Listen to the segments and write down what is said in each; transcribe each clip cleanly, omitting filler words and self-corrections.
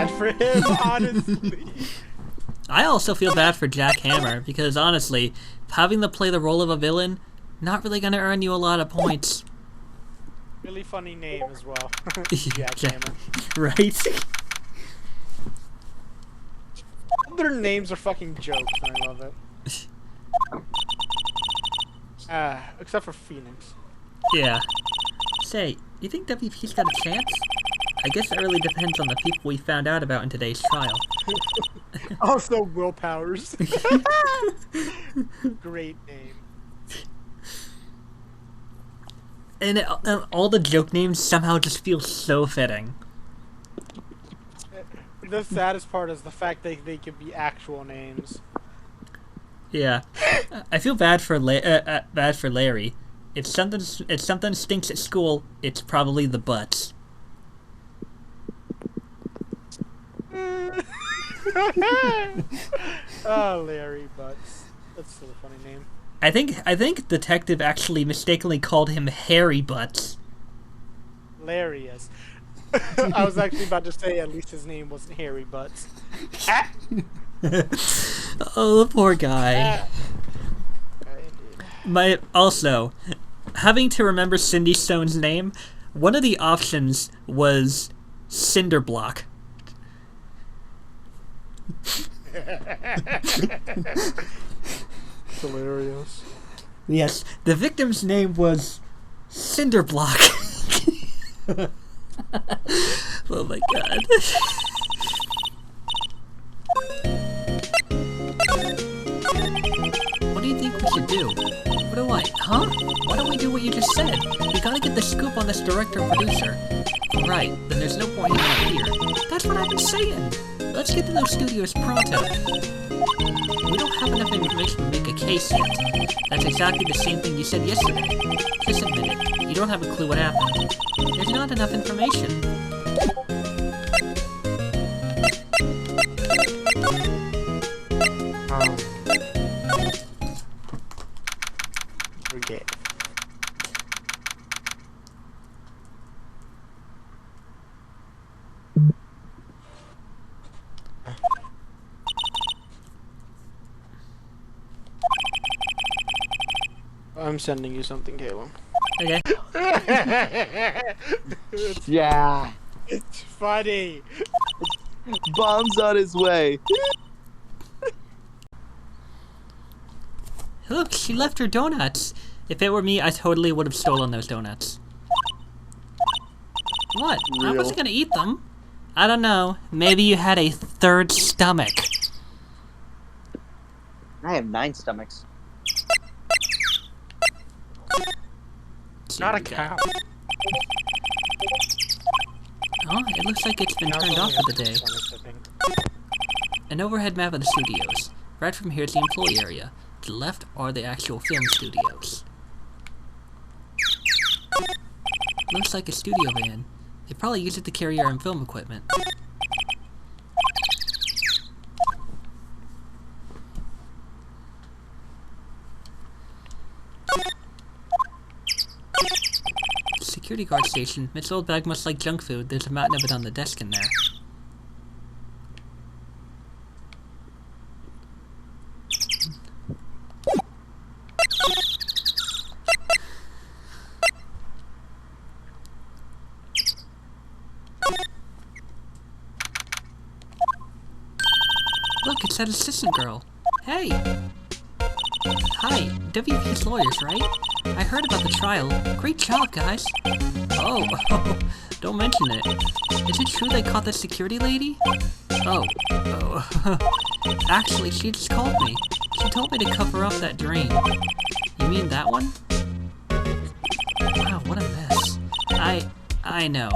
bad for him, honestly. I also feel bad for Jack Hammer, because honestly, having to play the role of a villain, not really gonna earn you a lot of points. Really funny name as well. Jack Hammer. Right? Their names are fucking jokes, and I love it. Except for Phoenix. Yeah. Say, you think WP's got a chance? I guess it really depends on the people we found out about in today's trial. Also, Will Powers. Great name. And all the joke names somehow just feel so fitting. The saddest part is the fact that they could be actual names. Yeah, I feel bad for Larry. If something stinks at school, it's probably the butts. Oh, Larry Butts. That's still a funny name. I think Detective actually mistakenly called him Harry Butts. Hilarious. I was actually about to say at least his name wasn't Harry Butts. Oh, the poor guy. Also, having to remember Cindy Stone's name, one of the options was Cinderblock. Hilarious. Yes, the victim's name was Cinderblock. Oh my god. What do you think we should do? What do I? Huh? Why don't we do what you just said? We gotta get the scoop on this director-producer. Right, then there's no point in out here. That's what I've been saying. Let's get to those studios pronto. We don't have enough information to make a case yet. That's exactly the same thing you said yesterday. Just admit it. You don't have a clue what happened. There's not enough information. Forget. I'm sending you something, Caleb. Okay. Yeah. It's funny. Bomb's on his way. Look, she left her donuts. If it were me, I totally would have stolen those donuts. What? I Real. wasn't gonna eat them. I don't know. Maybe you had a third stomach. I have 9 stomachs. Not a cow. Oh, it looks like it's been turned off for the day. An overhead map of the studios. Right from here is the employee area. To the left are the actual film studios. Looks like a studio van. They probably use it to carry our film equipment. Security guard station. Miss Old Bag must like junk food. There's a mountain of it on the desk in there. Look, it's that assistant girl. Hey! Hi, WP's lawyers, right? I heard about the trial. Great job, guys. Oh, don't mention it. Is it true they caught the security lady? Oh. Actually, she just called me. She told me to cover up that drain. You mean that one? Wow, what a mess. I know.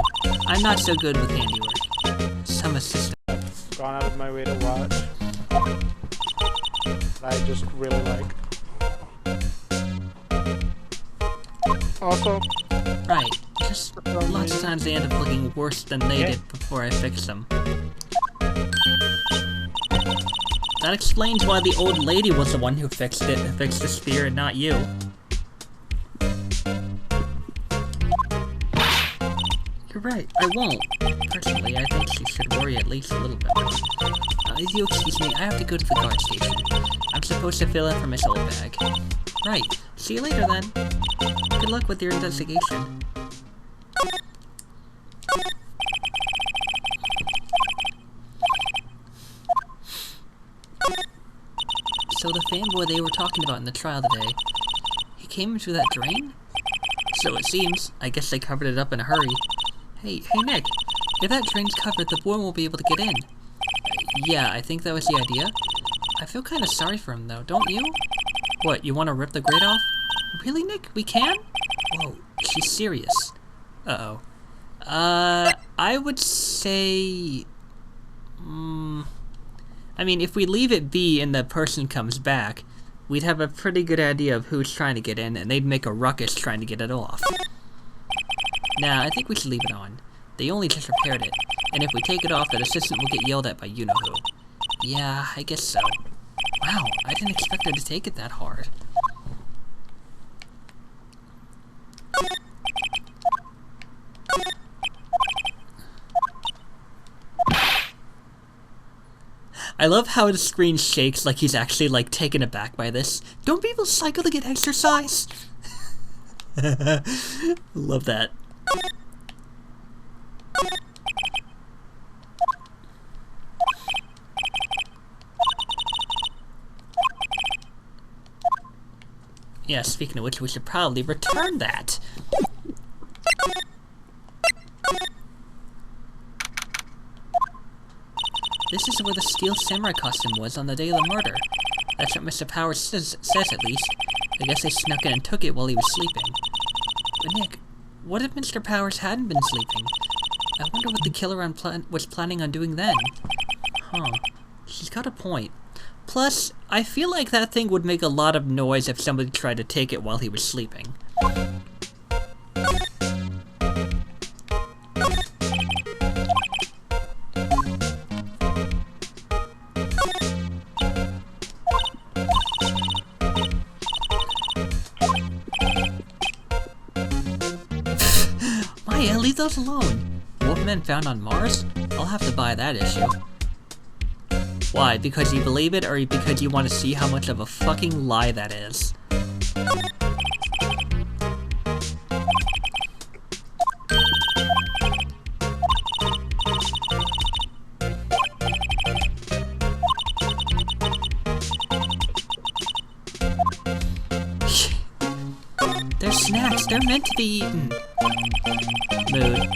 I'm not so good with handiwork. Some assistant. Gone out of my way to watch. I just really like. Also, Right. Just lots of times they end up looking worse than they did before I fixed them. That explains why the old lady was the one who fixed it, fixed the spear, and not you. You're You're right, I won't. Personally, I think she should worry at least a little bit more. If you excuse me, I have to go to the guard station. I'm supposed to fill in for Miss Oldbag. Right. See you later, then. Good luck with your investigation. So the fanboy they were talking about in the trial today, he came in through that drain? So it seems. I guess they covered it up in a hurry. Hey Nick, if that drain's covered, the boy won't be able to get in. Yeah, I think that was the idea. I feel kind of sorry for him, though, don't you? What, you want to rip the grate off? Really, Nick? We can? Whoa, she's serious. Uh-oh. I would say... I mean, if we leave it be and the person comes back, we'd have a pretty good idea of who's trying to get in, and they'd make a ruckus trying to get it off. Nah, I think we should leave it on. They only just repaired it, and if we take it off, that assistant will get yelled at by you-know-who. Yeah, I guess so. Wow, I didn't expect her to take it that hard. I love how the screen shakes like he's actually, like, taken aback by this. Don't people cycle to get exercise? Love that. Yeah, speaking of which, we should probably return that. This is where the steel samurai costume was on the day of the murder. That's what Mr. Powers says at least. I guess they snuck in and took it while he was sleeping. But Nick, what if Mr. Powers hadn't been sleeping? I wonder what the killer was planning on doing then. Huh. She's got a point. Plus, I feel like that thing would make a lot of noise if somebody tried to take it while he was sleeping. Maya, leave those alone. Wolfman found on Mars? I'll have to buy that issue. Why? Because you believe it, or because you want to see how much of a fucking lie that is? They're snacks. They're meant to be eaten. Mood.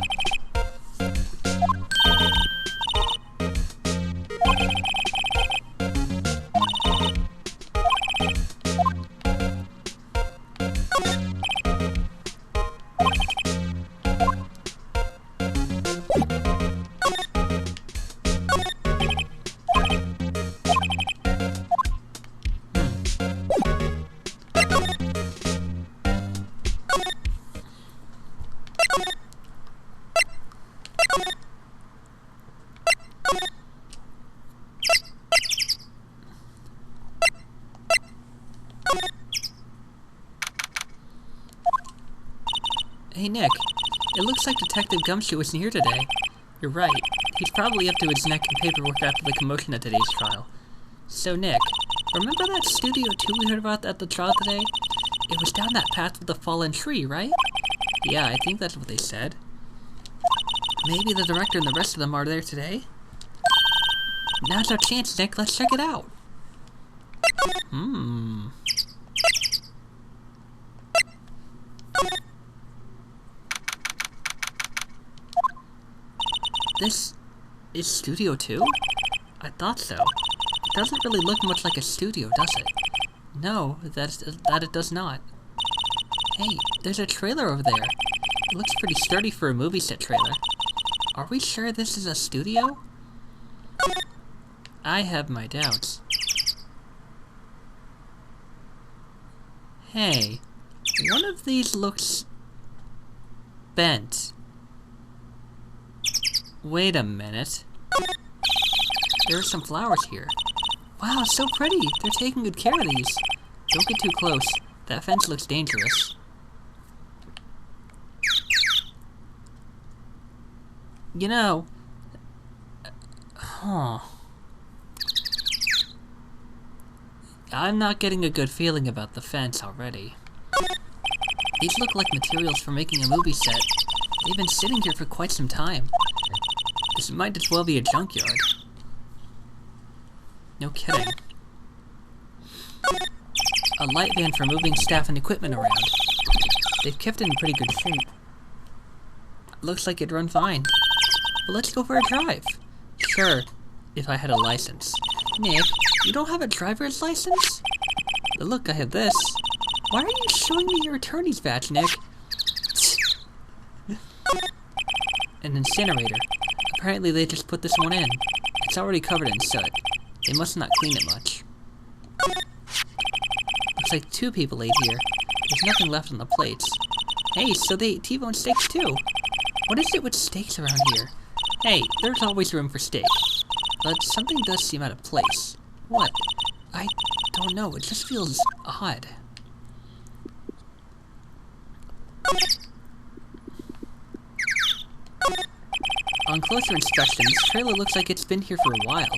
Hey Nick, it looks like Detective Gumshoe isn't here today. You're right. He's probably up to his neck in paperwork after the commotion at today's trial. So Nick, remember that Studio 2 we heard about at the trial today? It was down that path with the fallen tree, right? Yeah, I think that's what they said. Maybe the director and the rest of them are there today? Now's our chance, Nick. Let's check it out. This is Studio 2? I thought so. It doesn't really look much like a studio, does it? No, that it does not. Hey, there's a trailer over there. It looks pretty sturdy for a movie set trailer. Are we sure this is a studio? I have my doubts. Hey, one of these looks bent. Wait a minute. There are some flowers here. Wow, so pretty. They're taking good care of these. Don't get too close. That fence looks dangerous. You know... Huh. I'm not getting a good feeling about the fence already. These look like materials for making a movie set. They've been sitting here for quite some time. This might as well be a junkyard. No kidding. A light van for moving staff and equipment around. They've kept it in pretty good shape. Looks like it'd run fine. But let's go for a drive. Sure, if I had a license. Nick, you don't have a driver's license? But look, I have this. Why are you showing me your attorney's badge, Nick? An incinerator. Apparently they just put this one in. It's already covered in soot. They must not clean it much. Looks like 2 people ate here. There's nothing left on the plates. Hey, so they ate T-bone steaks too. What is it with steaks around here? Hey, there's always room for steak. But something does seem out of place. What? I don't know, it just feels odd. On closer inspection, this trailer looks like it's been here for a while.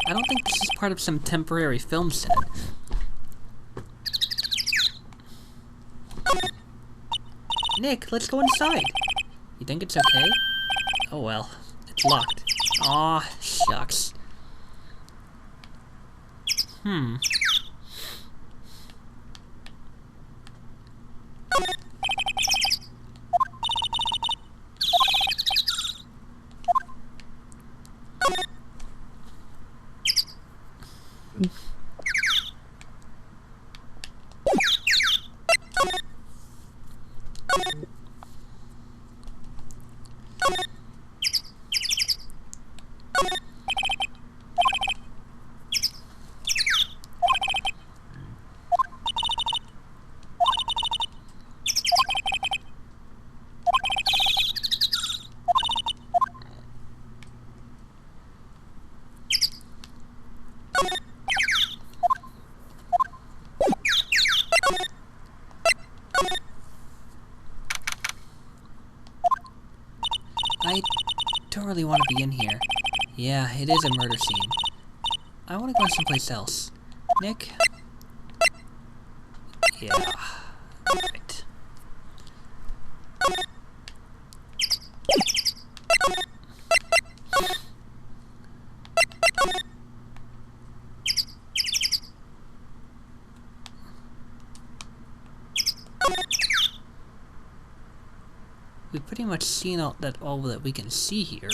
I don't think this is part of some temporary film set. Nick, let's go inside. You think it's okay? Oh well, it's locked. Aw, shucks. I don't really want to be in here. Yeah, it is a murder scene. I want to go someplace else. Nick? Yeah. Right. We've pretty much seen all that we can see here.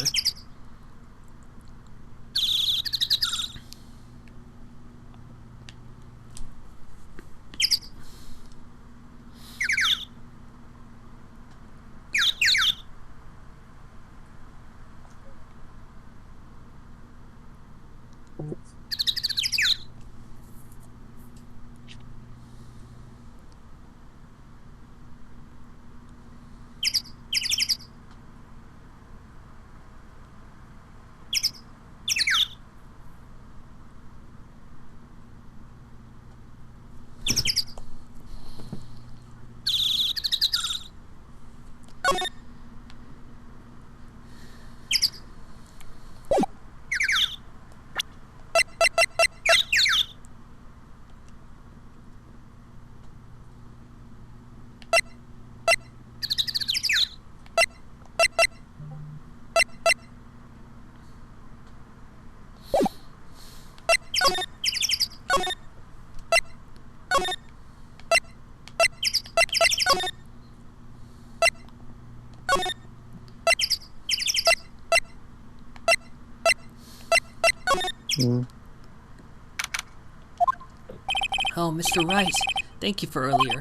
Oh, Mr. Wright, thank you for earlier.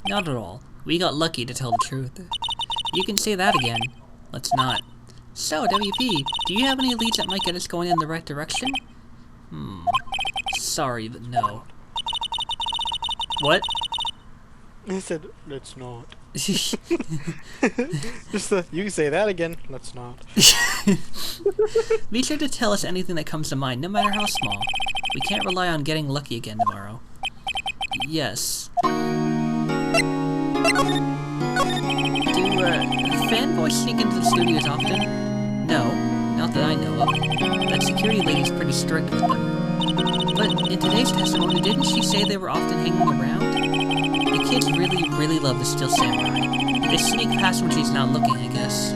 Not at all. We got lucky, to tell the truth. You can say that again. Let's not. So, WP, do you have any leads that might get us going in the right direction? Sorry, but no. What? I said, let's not. Just you can say that again. Let's not. Be sure to tell us anything that comes to mind, no matter how small. We can't rely on getting lucky again tomorrow. Yes. Do fanboys sneak into the studios often? No. Not that I know of. That security lady's pretty strict with them. But in today's testimony, didn't she say they were often hanging around? The kids really, really love the Steel Samurai. They sneak past when she's not looking, I guess.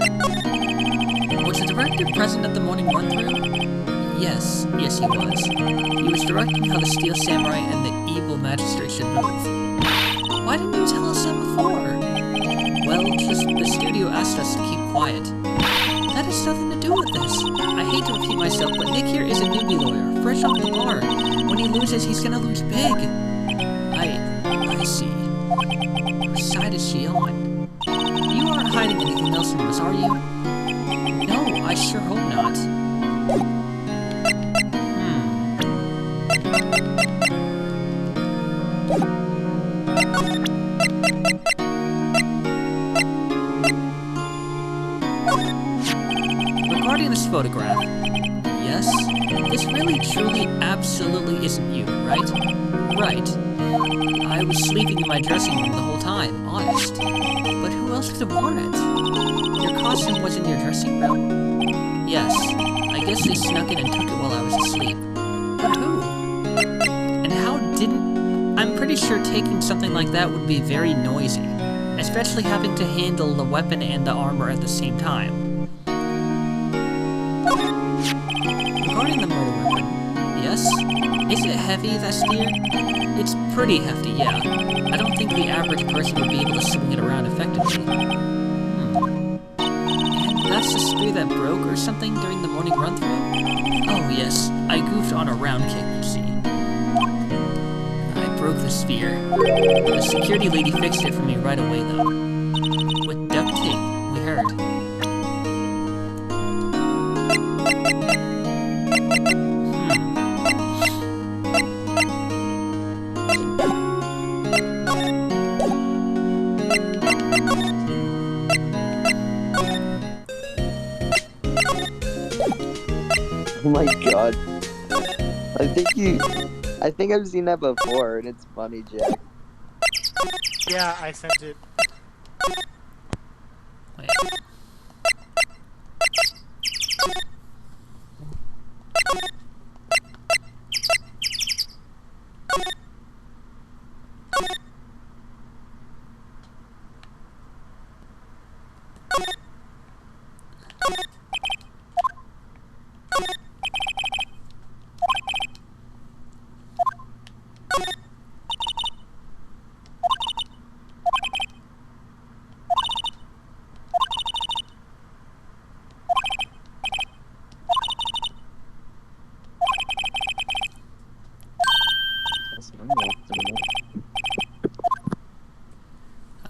Was the director present at the morning run-through? Yes, he was. He was directing how the Steel Samurai and the evil magistrate should move. Why didn't you tell us that before? Well, just the studio asked us to keep quiet. That has nothing to do with this. I hate to repeat myself, but Nick here is a newbie lawyer, fresh off the bar. When he loses, he's gonna lose big. I see. Whose side is she on? You aren't hiding anything else from us, are you? No, I sure hope not. Regarding this photograph, yes, this really, truly, absolutely isn't you, right? Right. I was sleeping in my dressing room the whole time, honest. But who else could have worn it? Your costume was in your dressing room? Yes. I guess they snuck it and took it while I was asleep. But who? And how didn't... I'm pretty sure taking something like that would be very noisy, especially having to handle the weapon and the armor at the same time. Regarding the murder weapon, yes? Is it heavy, that spear? It's pretty hefty, yeah. I don't think the average person would be able to swing it around effectively. And that's the spear that broke or something during the morning run-through? Oh yes, I goofed on a round kick, you see. I broke the spear. The security lady fixed it for me right away, though. With duct tape, we heard. Oh my god. I think I've seen that before, and it's funny, Jack. Yeah, I sent it. Wait.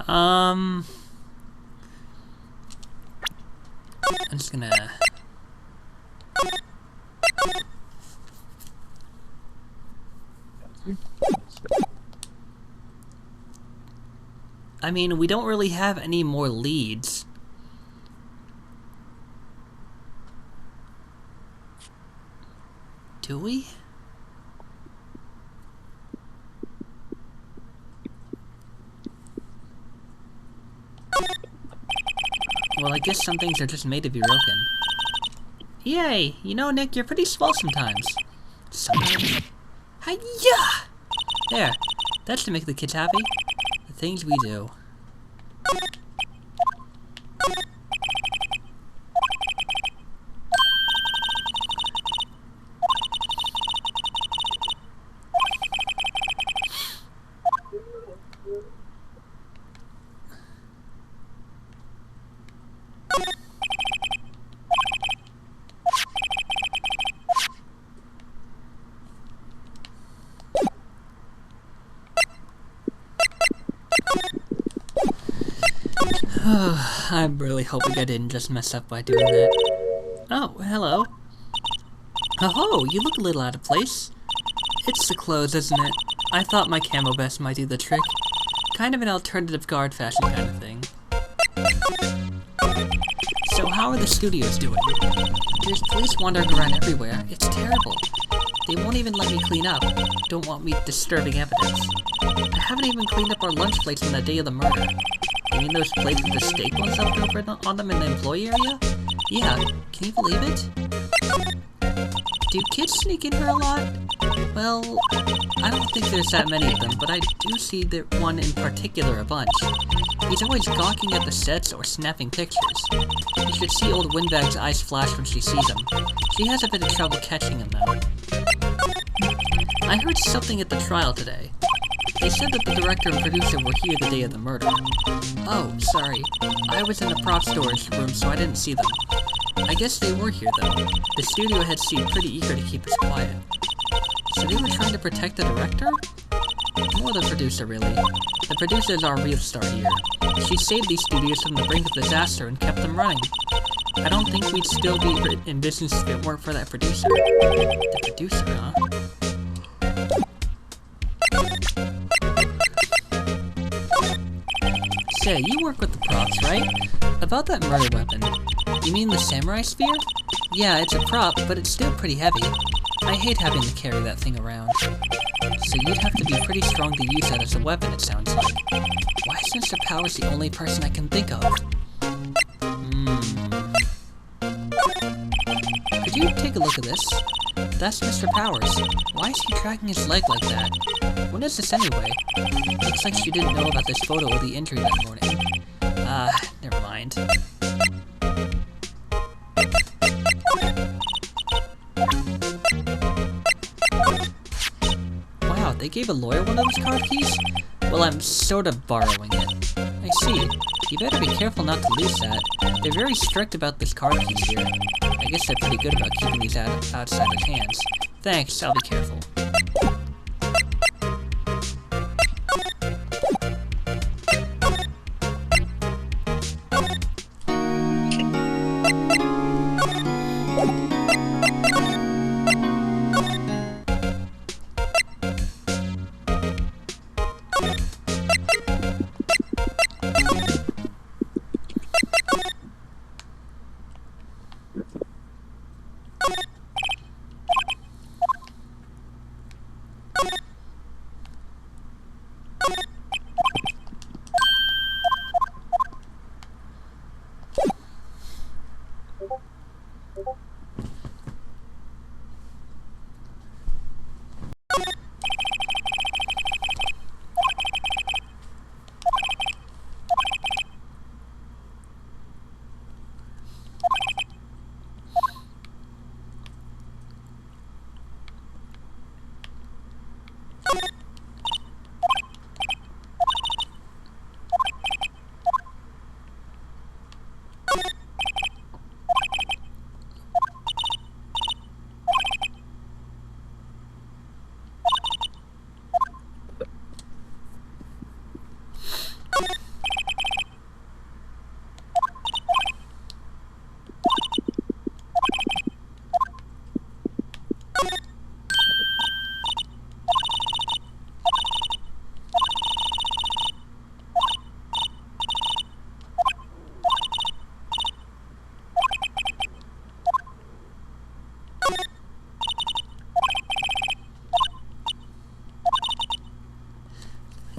I'm just gonna... I mean, we don't really have any more leads. Do we? Well, I guess some things are just made to be broken. Yay! You know, Nick, you're pretty swell sometimes. Sometimes. Hi-ya! There. That's to make the kids happy. The things we do. I'm really hoping I didn't just mess up by doing that. Oh, hello. Oh, you look a little out of place. It's the clothes, isn't it? I thought my camo vest might do the trick. Kind of an alternative guard fashion kind of thing. So how are the studios doing? There's police wandering around everywhere. It's terrible. They won't even let me clean up. Don't want me disturbing evidence. I haven't even cleaned up our lunch plates on the day of the murder. You mean those plates with the steak ones left over on them in the employee area? Yeah, can you believe it? Do kids sneak in here a lot? Well, I don't think there's that many of them, but I do see that one in particular a bunch. He's always gawking at the sets or snapping pictures. You should see old Windbag's eyes flash when she sees him. She has a bit of trouble catching him, though. I heard something at the trial today. They said that the director and producer were here the day of the murder. Oh, sorry. I was in the prop storage room, so I didn't see them. I guess they were here, though. The studio head seemed pretty eager to keep us quiet. So they were trying to protect the director? More the producer, really. The producer is our real star here. She saved these studios from the brink of disaster and kept them running. I don't think we'd still be in business if it weren't for that producer. The producer, huh? Say, you work with the props, right? About that murder weapon. You mean the samurai spear? Yeah, it's a prop, but it's still pretty heavy. I hate having to carry that thing around. So you'd have to be pretty strong to use that as a weapon, it sounds like. Why is Mr. Powers the only person I can think of? Could you take a look at this? That's Mr. Powers. Why is he dragging his leg like that? When is this anyway? Looks like she didn't know about this photo of the injury that morning. Never mind. Wow, they gave a lawyer one of those card keys? Well, I'm sort of borrowing it. I see. You better be careful not to lose that. They're very strict about this card keys here. I guess they're pretty good about keeping these outside of hands. Thanks, I'll be careful.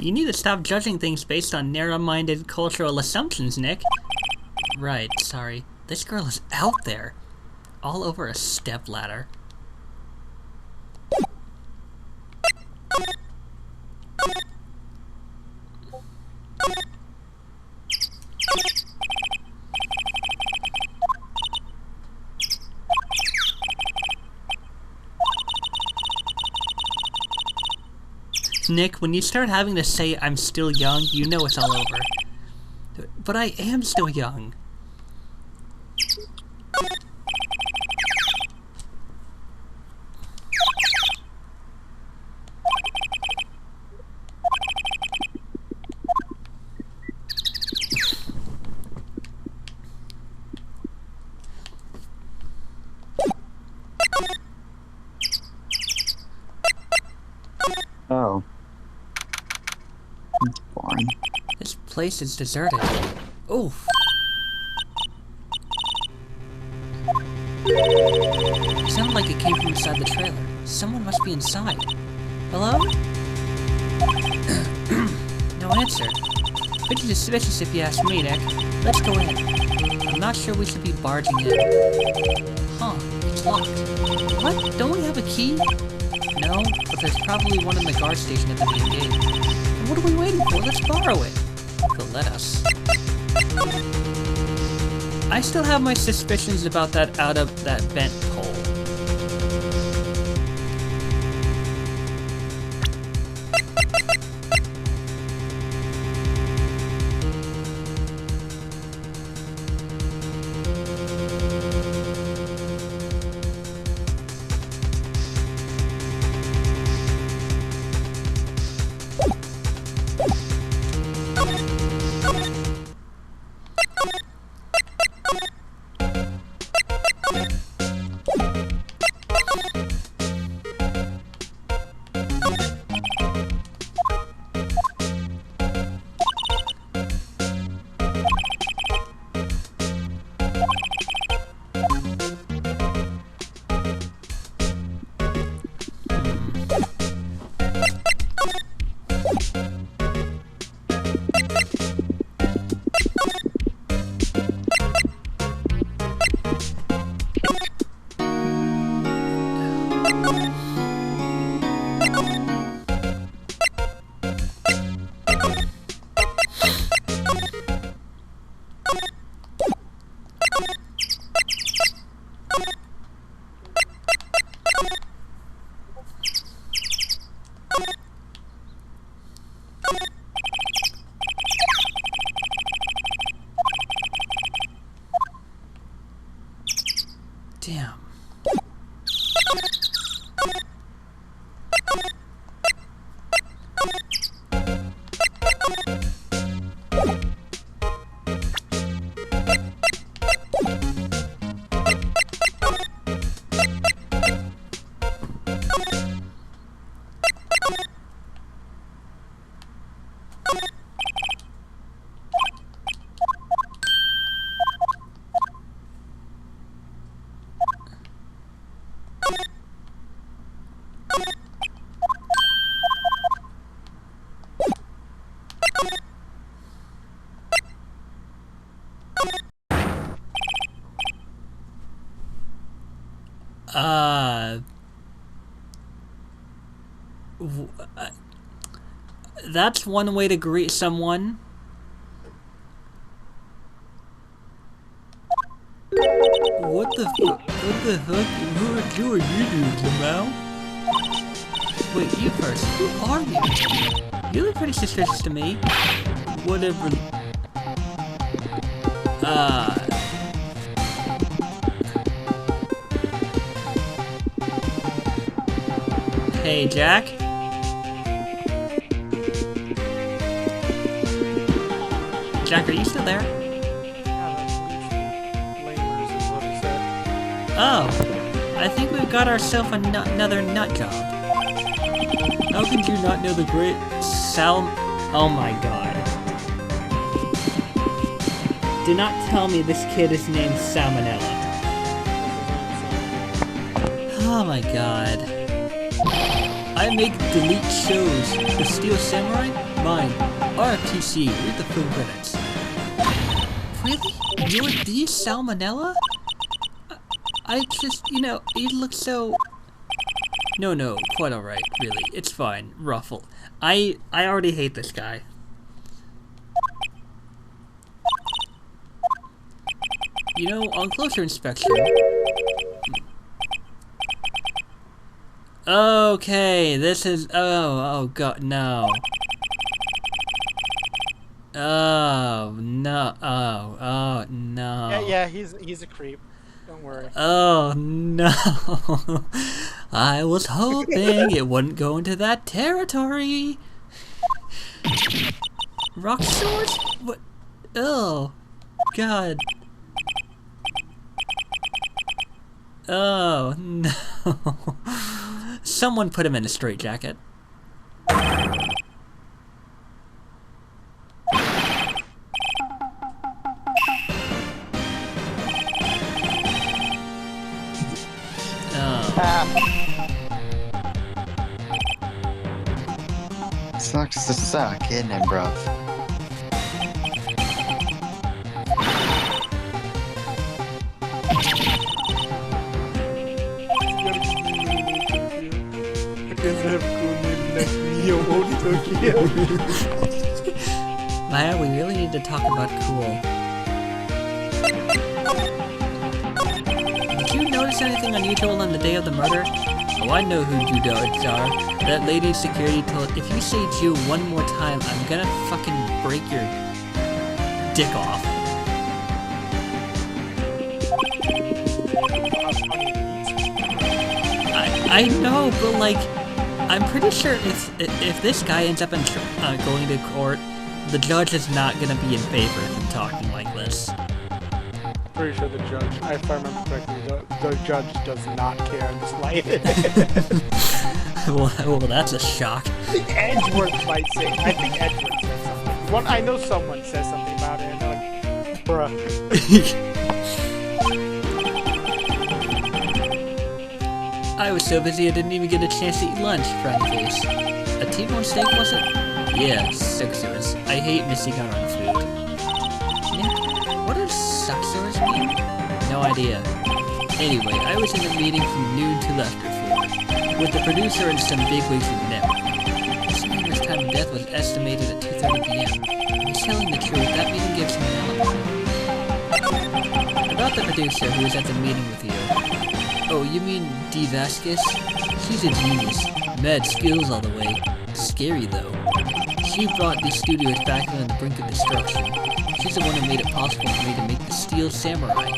You need to stop judging things based on narrow-minded cultural assumptions, Nick. Right, sorry. This girl is out there. All over a stepladder. Nick, when you start having to say I'm still young, you know it's all over. But I am still young. Oh. That's boring. This place is deserted. Oof. It sounded like it came from inside the trailer. Someone must be inside. Hello? No answer. Pretty suspicious if you ask me, Nick. Let's go in. I'm not sure we should be barging in. Huh, it's locked. What? Don't we have a key? No, but there's probably one in the guard station at the main gate. And what are we waiting for? Let's borrow it. They'll let us. I still have my suspicions about that out of that bent pole. Damn. That's one way to greet someone. What the fuck? Who are you doing, Jamal? Wait, you first. Who are you? You look pretty suspicious to me. Whatever. Hey, Jack. Jack, are you still there? Oh, I think we've got ourselves another nut job. How could you not know the great Oh my god. Do not tell me this kid is named Salmonella. Oh my god. I make delete shows. The Steel Samurai? Mine. RFTC. Read the film credits. Really? You're the Salmonella? I just, you look so... No, quite alright, really. It's fine. Ruffle. I already hate this guy. On closer inspection... Okay, this is... Oh god, no. Oh, no. Oh, no. Yeah, he's a creep. Don't worry. Oh, no. I was hoping it wouldn't go into that territory. Rock swords? What? Oh, God. Oh, no. Someone put him in a straitjacket. Sucks to suck, isn't it, bruv? Maya, we really need to talk about cool. Did you notice anything unusual on the day of the murder? Oh, I know who Judards are. That lady security told if you say Jew one more time, I'm gonna fucking break your dick off. I know, but like, I'm pretty sure if this guy ends up in going to court, the judge is not gonna be in favor of him talking like this. Pretty sure the judge, if I remember correctly, the judge does not care in the slightest. well, that's a shock. I think Edgeworth might say. I think Edgeworth says something. I know someone says something about it, and they're like, bruh. I was so busy I didn't even get a chance to eat lunch, frowny face. A T-bone steak, was it? Yeah, suxers. I hate missing out on food. Yeah, what does suxers mean? No idea. Anyway, I was in a meeting from noon till after 4, with the producer and some bigwigs in the network. This neighbor's time of death was estimated at 2:30 p.m. He's telling the truth, that meeting gives him an alibi. About the producer who was at the meeting with you. Oh, you mean Dee Vasquez? She's a genius. Mad skills all the way. Scary, though. She brought these studios back on the brink of destruction. She's the one who made it possible for me to make the Steel Samurai.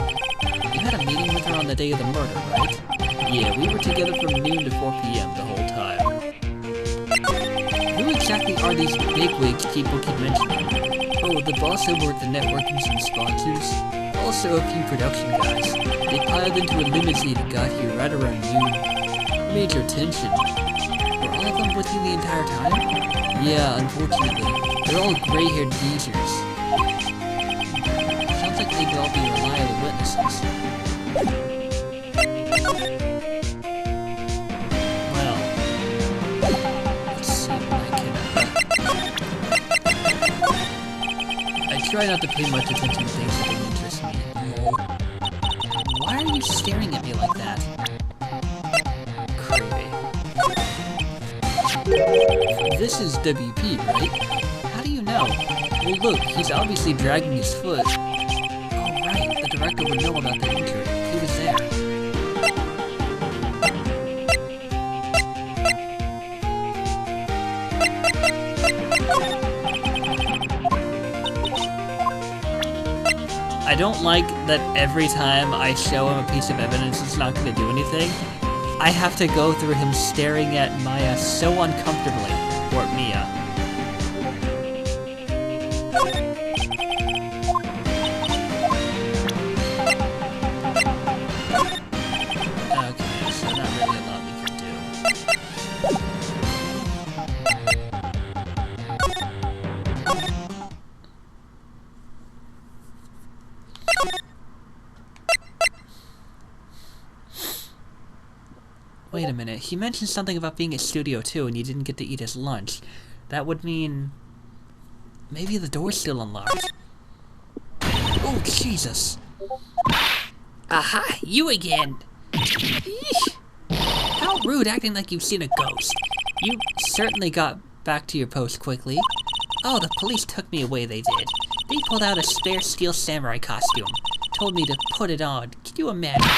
You had a meeting with her on the day of the murder, right? Yeah, we were together from noon to 4 p.m. the whole time. Who exactly are these bigwigs people keep mentioning? Oh, the boss over at the network and some sponsors. Also a few production guys. They piled into a limousine and got here right around noon. Major tension. Were all of them with you the entire time? Yeah, unfortunately. They're all gray-haired geezers. Sounds like they'd all be reliable witnesses. Well, let's see what I try not to pay much attention to things that don't interest me. Why are you staring at me like that? Creepy. This is WP, right? How do you know? Well, look, he's obviously dragging his foot. Oh, right, the director would know about the injury. He was there. I don't like that every time I show him a piece of evidence it's not going to do anything. I have to go through him staring at Maya so uncomfortably. Or Mia. Okay, so not really a lot we can do. Wait a minute, he mentioned something about being at Studio 2 and he didn't get to eat his lunch. That would mean... maybe the door's still unlocked. Oh, Jesus! Aha! You again! Eesh. How rude, acting like you've seen a ghost. You certainly got back to your post quickly. Oh, the police took me away, they did. They pulled out a spare Steel Samurai costume. Told me to put it on. Can you imagine?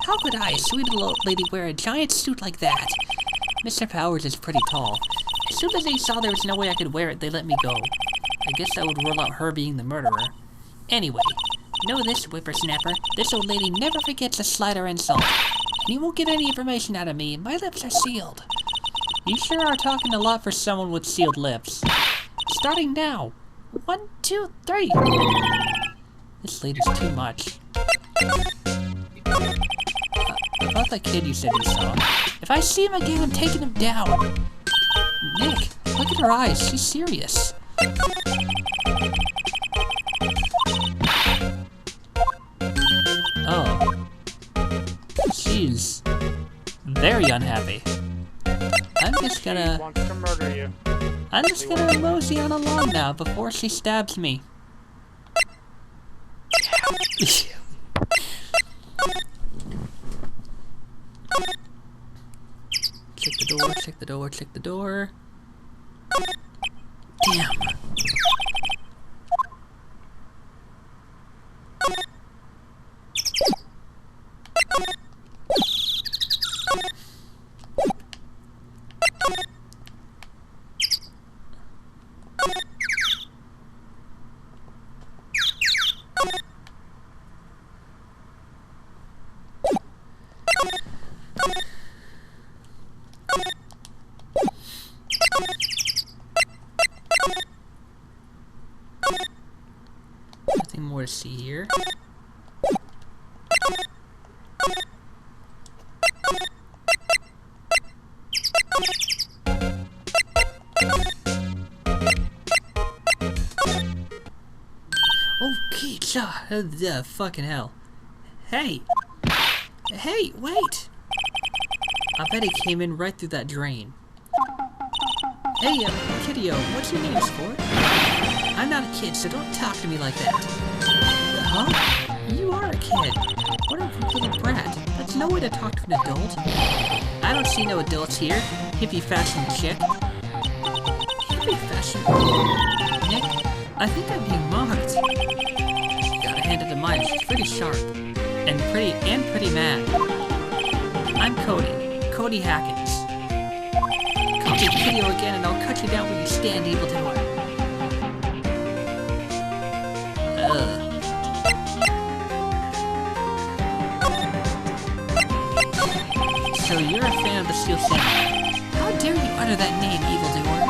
How could I, a sweet little lady, wear a giant suit like that? Mr. Powers is pretty tall. As soon as they saw there was no way I could wear it, they let me go. I guess that would rule out her being the murderer. Anyway, know this, whippersnapper. This old lady never forgets a slight or insult. And you won't get any information out of me. My lips are sealed. You sure are talking a lot for someone with sealed lips. Starting now. 1, 2, 3. This lady's too much. About that kid you said you saw. If I see him again, I'm taking him down. Nick, look at her eyes. She's serious. Oh. She's very unhappy. I'm just gonna... She wants to murder you. I'm just gonna mosey on along now before she stabs me. check the door, check the door, check the door. Damn. Nothing more to see here. Okay, fucking hell. Hey! Hey, wait! I bet he came in right through that drain. Hey, kiddo, what's your name, sport? I'm not a kid, so don't talk to me like that. Huh? You are a kid. What a little brat. That's no way to talk to an adult. I don't see no adults here. Hippie fashion chick. Hippie fashion? Nick, I think I'm being mocked. Gotta hand it to mine. She's pretty sharp. And pretty mad. I'm Cody Hackins. Call me Kiddo again and I'll cut you down where you stand, evildoer. So you're a fan of the Steel Samurai. How dare you utter that name, evildoer?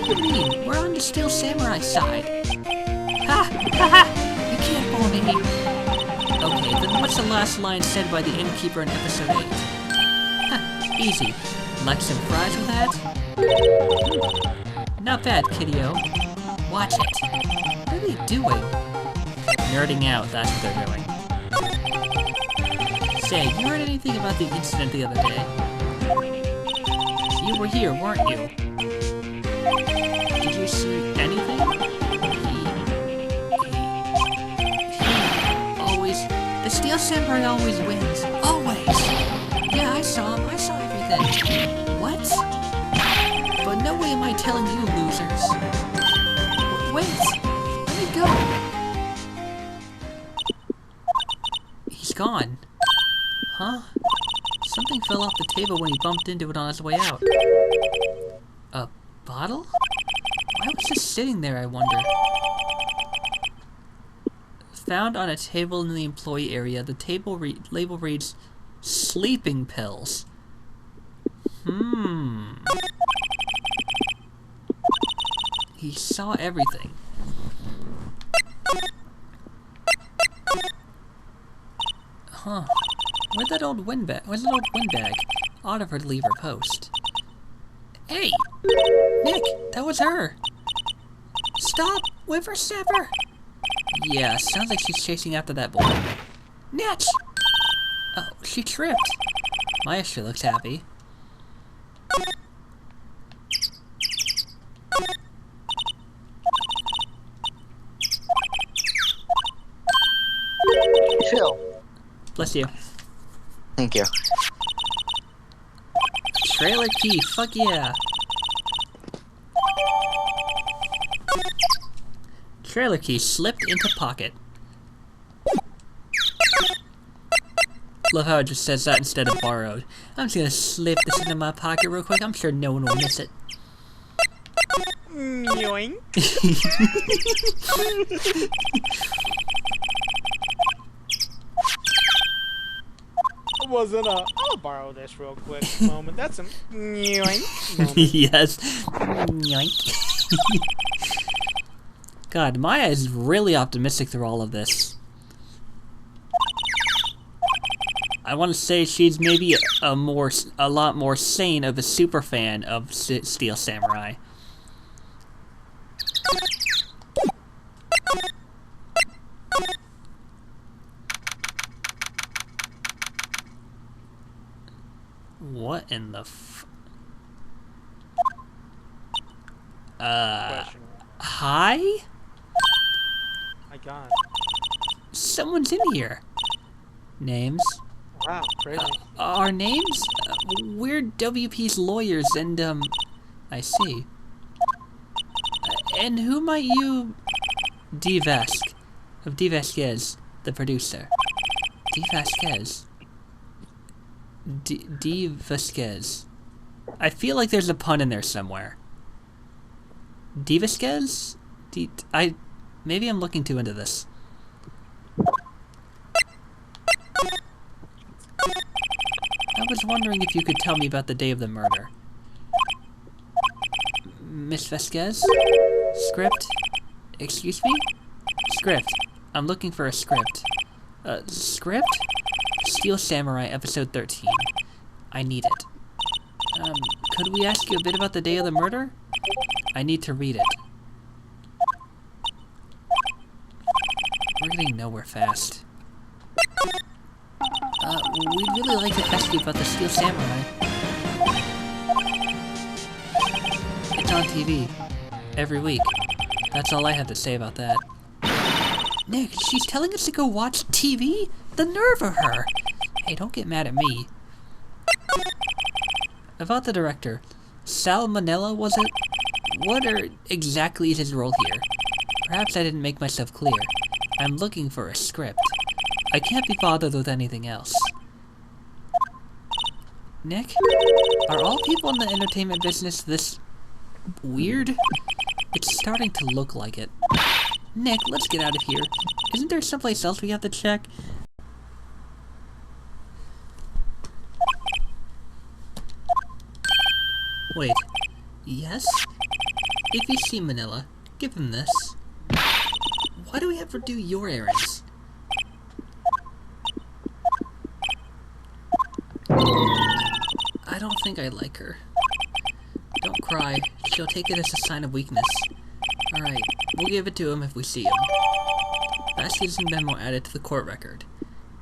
What do you mean? We're on the Steel Samurai side. Ha! Ha ha! You can't fool me. Okay, then what's the last line said by the innkeeper in episode 8? Ha! Easy. Like some fries with that? Not bad, kiddo. Watch it. What are they doing? Nerding out, that's what they're doing. Say, you heard anything about the incident the other day? You were here, weren't you? Did you see anything? He always... The Steel Samurai always wins. Always! Yeah, I saw him. I saw everything. What? But no way am I telling you, losers. Wait! Let me go! He's gone. Huh? Something fell off the table when he bumped into it on his way out. A bottle? Why was it just sitting there, I wonder? Found on a table in the employee area, the label reads, sleeping pills. He saw everything. Huh. Where's that old windbag? Oliver leave her post. Hey! Nick, that was her! Stop! Whippersnapper! Yeah, sounds like she's chasing after that boy. Natch! Oh, she tripped. Maya sure looks happy. Chill. Bless you. Thank you. Trailer key, fuck yeah. Trailer key slipped into pocket. Love how it just says that instead of borrowed. I'm just gonna slip this into my pocket real quick. I'm sure no one will miss it. Yoink. It wasn't a, I'll borrow this real quick moment. That's a yoink moment. Yes. Yoink. God, Maya is really optimistic through all of this. I want to say she's maybe a lot more sane of a super fan of Steel Samurai. What in the Question. Hi? My God. Someone's in here. Names? Wow, crazy. Our names? We're WP's lawyers, and, I see. And who might you... D. Vasquez, the producer. D. Vasquez. D. Vasquez. I feel like there's a pun in there somewhere. D. Vasquez? Maybe I'm looking too into this. I was wondering if you could tell me about the day of the murder. Miss Vasquez? Script? Excuse me? Script. I'm looking for a script. Script? Steel Samurai, episode 13. I need it. Could we ask you a bit about the day of the murder? I need to read it. We're getting nowhere fast. We'd really like to ask you about the Steel Samurai. It's on TV. Every week. That's all I have to say about that. Nick, she's telling us to go watch TV? The nerve of her! Hey, don't get mad at me. About the director. Sal Manella, was it? What exactly is his role here? Perhaps I didn't make myself clear. I'm looking for a script. I can't be bothered with anything else. Nick? Are all people in the entertainment business this... weird? It's starting to look like it. Nick, let's get out of here. Isn't there someplace else we have to check? Wait. Yes? If you see Manila, give him this. Why do we have to do your errands? I don't think I like her. Don't cry. She'll take it as a sign of weakness. Alright, we'll give it to him if we see him. Vasquez's memo added to the court record.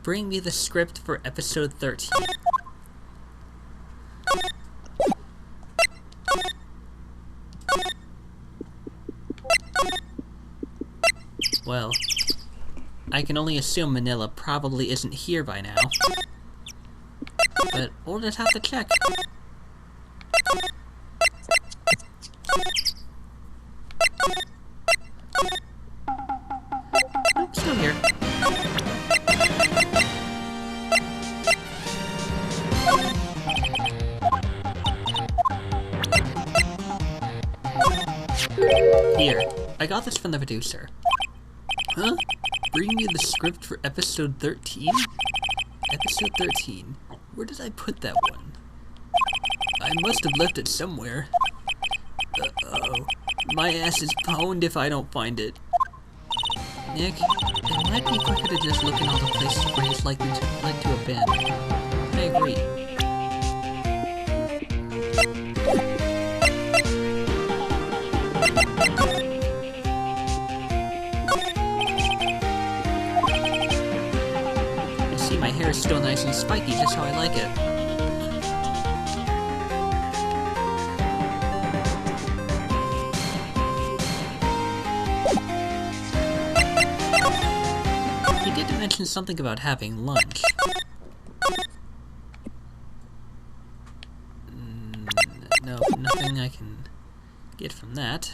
Bring me the script for episode 13. Well, I can only assume Manila probably isn't here by now. But we'll just have to check. Oh, still here. Here, I got this from the producer. Huh? Bring me the script for episode 13? Episode 13. Where did I put that one? I must have left it somewhere. Uh-oh. My ass is pwned if I don't find it. Nick, it might be quicker to just look in all the places where he's like to have been. I agree. My hair is still nice and spiky, just how I like it. He did mention something about having lunch. No, nothing I can get from that.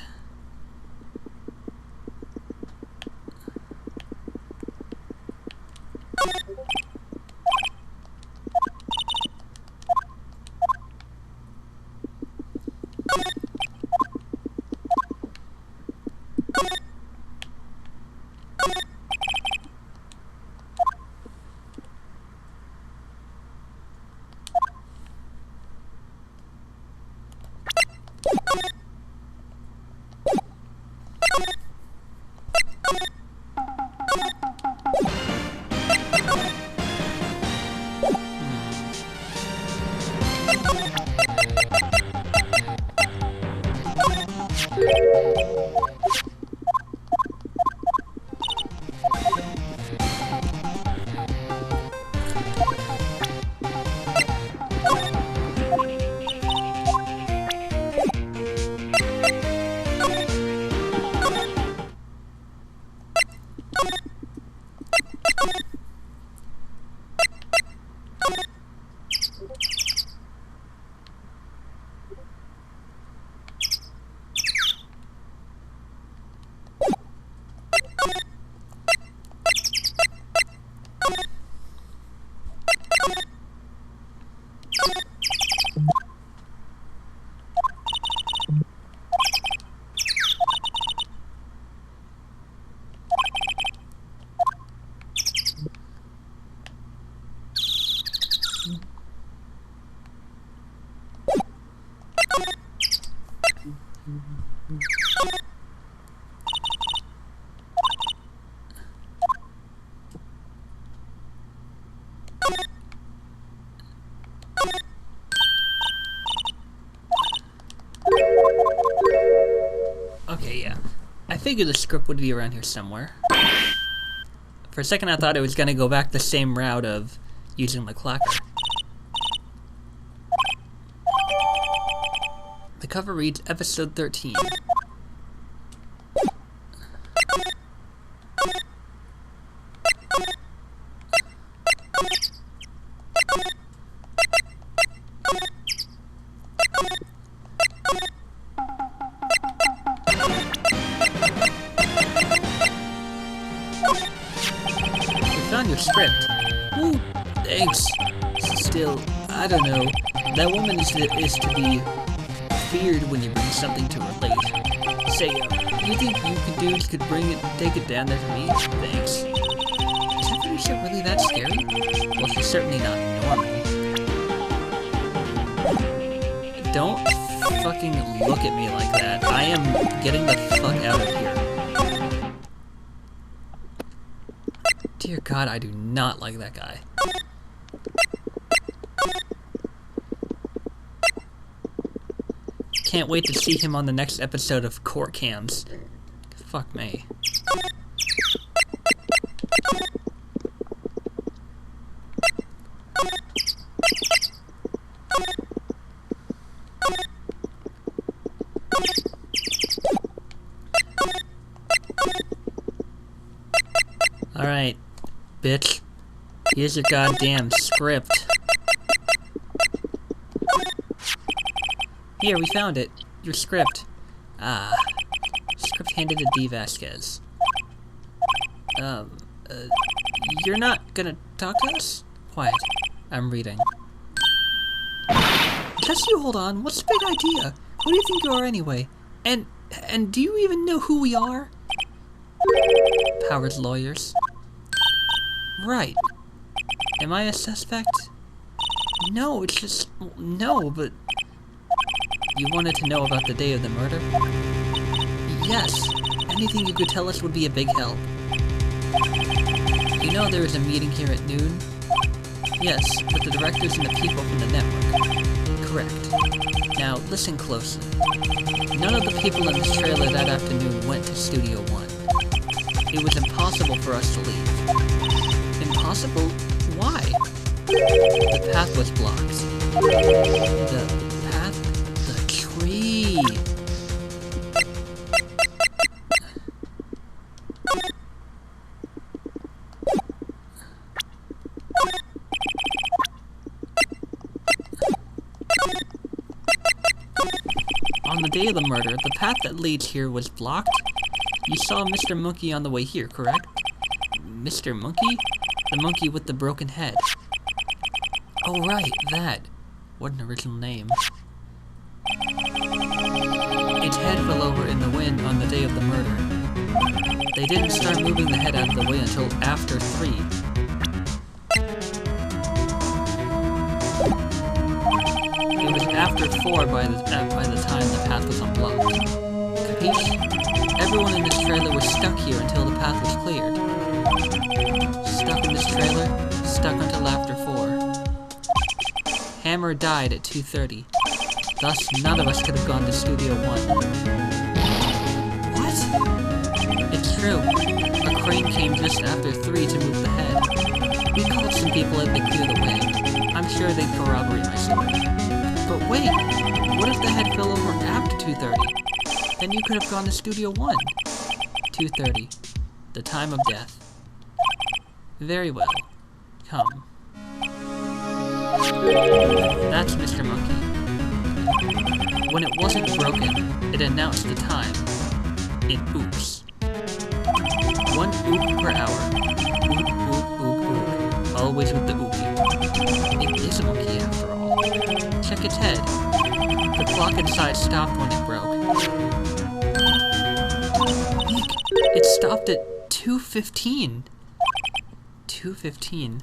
Okay, yeah. I figured the script would be around here somewhere. For a second I thought it was gonna go back the same route of using the clacker. The cover reads Episode 13. Found your script. Ooh, thanks. Still, I don't know. That woman is to be feared when you bring something to her late. Say, you think you dudes could take it down there for me? Thanks. Is that shit really that scary? Well, she's certainly not normal. Don't fucking look at me like that. I am getting the fuck out of here. Dear God, I do not like that guy. Can't wait to see him on the next episode of Court Cams. Fuck me. Alright, bitch. Here's your goddamn script. Here, we found it. Your script. Ah. Script handed to D. Vasquez. You're not gonna talk to us? Quiet. I'm reading. Just you hold on. What's the big idea? Who do you think you are anyway? And do you even know who we are? Howard's lawyers. Right. Am I a suspect? No, it's just... No, but... You wanted to know about the day of the murder? Yes. Anything you could tell us would be a big help. You know there is a meeting here at noon? Yes, with the directors and the people from the network. Correct. Now, listen closely. None of the people in this trailer that afternoon went to Studio One. It was impossible for us to leave. Impossible? Why? The path was blocked. The path? The tree! On the day of the murder, the path that leads here was blocked? You saw Mr. Monkey on the way here, correct? Mr. Monkey? The monkey with the broken head. Oh right, that. What an original name. Its head fell over in the wind on the day of the murder. They didn't start moving the head out of the way until after 3. It was after 4 by the time the path was unblocked. Capiche? Everyone in this trailer was stuck here until the path was cleared. Stuck in this trailer, stuck until after 4. Hammer died at 2:30. Thus, none of us could have gone to Studio One. What? It's true. A crane came just after 3 to move the head. We called some people in to clear the way. I'm sure they'd corroborate my story. But wait, what if the head fell over after 2:30? Then you could have gone to Studio One. 2:30. The time of death. Very well. Come. That's Mr. Monkey. When it wasn't broken, it announced the time in oops. 1 oop per hour. Oop, oop, oop, oop. Always with the ooping. It is a monkey after all. Check its head. The clock inside stopped when it broke. Look, it stopped at 2:15. 2:15.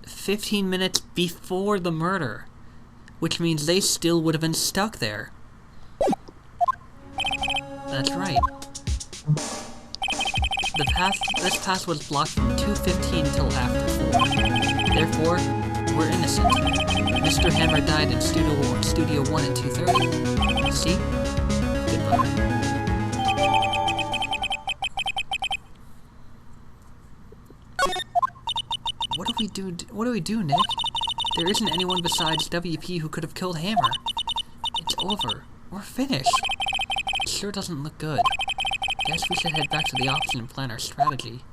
15 minutes before the murder. which means they still would have been stuck there. That's right. This path was blocked from 2:15 till after 4. Therefore, we're innocent. Mr. Hammer died in Studio 1 at 2:30. See? Goodbye. What do we do, Nick? There isn't anyone besides WP who could have killed Hammer. It's over. We're finished. It sure doesn't look good. Guess we should head back to the office and plan our strategy.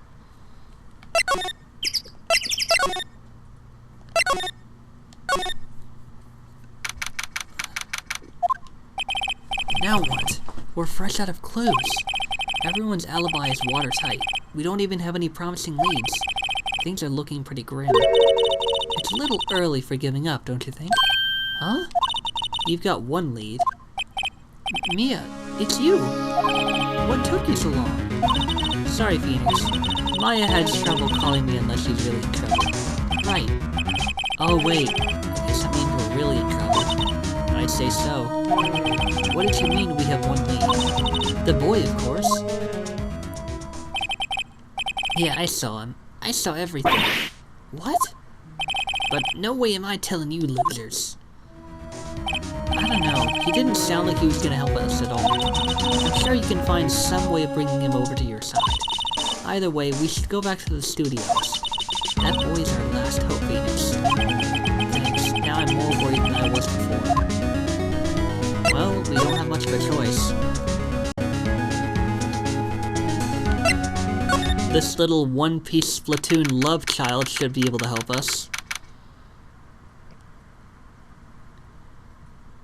Now what? We're fresh out of clues. Everyone's alibi is watertight. We don't even have any promising leads. Things are looking pretty grim. It's a little early for giving up, don't you think? Huh? You've got one lead. Mia, it's you! What took you so long? Sorry, Phoenix. Maya had trouble calling me unless she's really in trouble. Right. Oh wait, I guess that means we're really in trouble. I'd say so. What did you mean we have one lead? The boy, of course. Yeah, I saw him. I saw everything. What? But no way am I telling you losers. I don't know. He didn't sound like he was gonna help us at all. I'm sure you can find some way of bringing him over to your side. Either way, we should go back to the studios. That boy's our last hope, Phoenix. Thanks. Now I'm more worried than I was before. Well, we don't have much of a choice. This little one-piece Splatoon love child should be able to help us.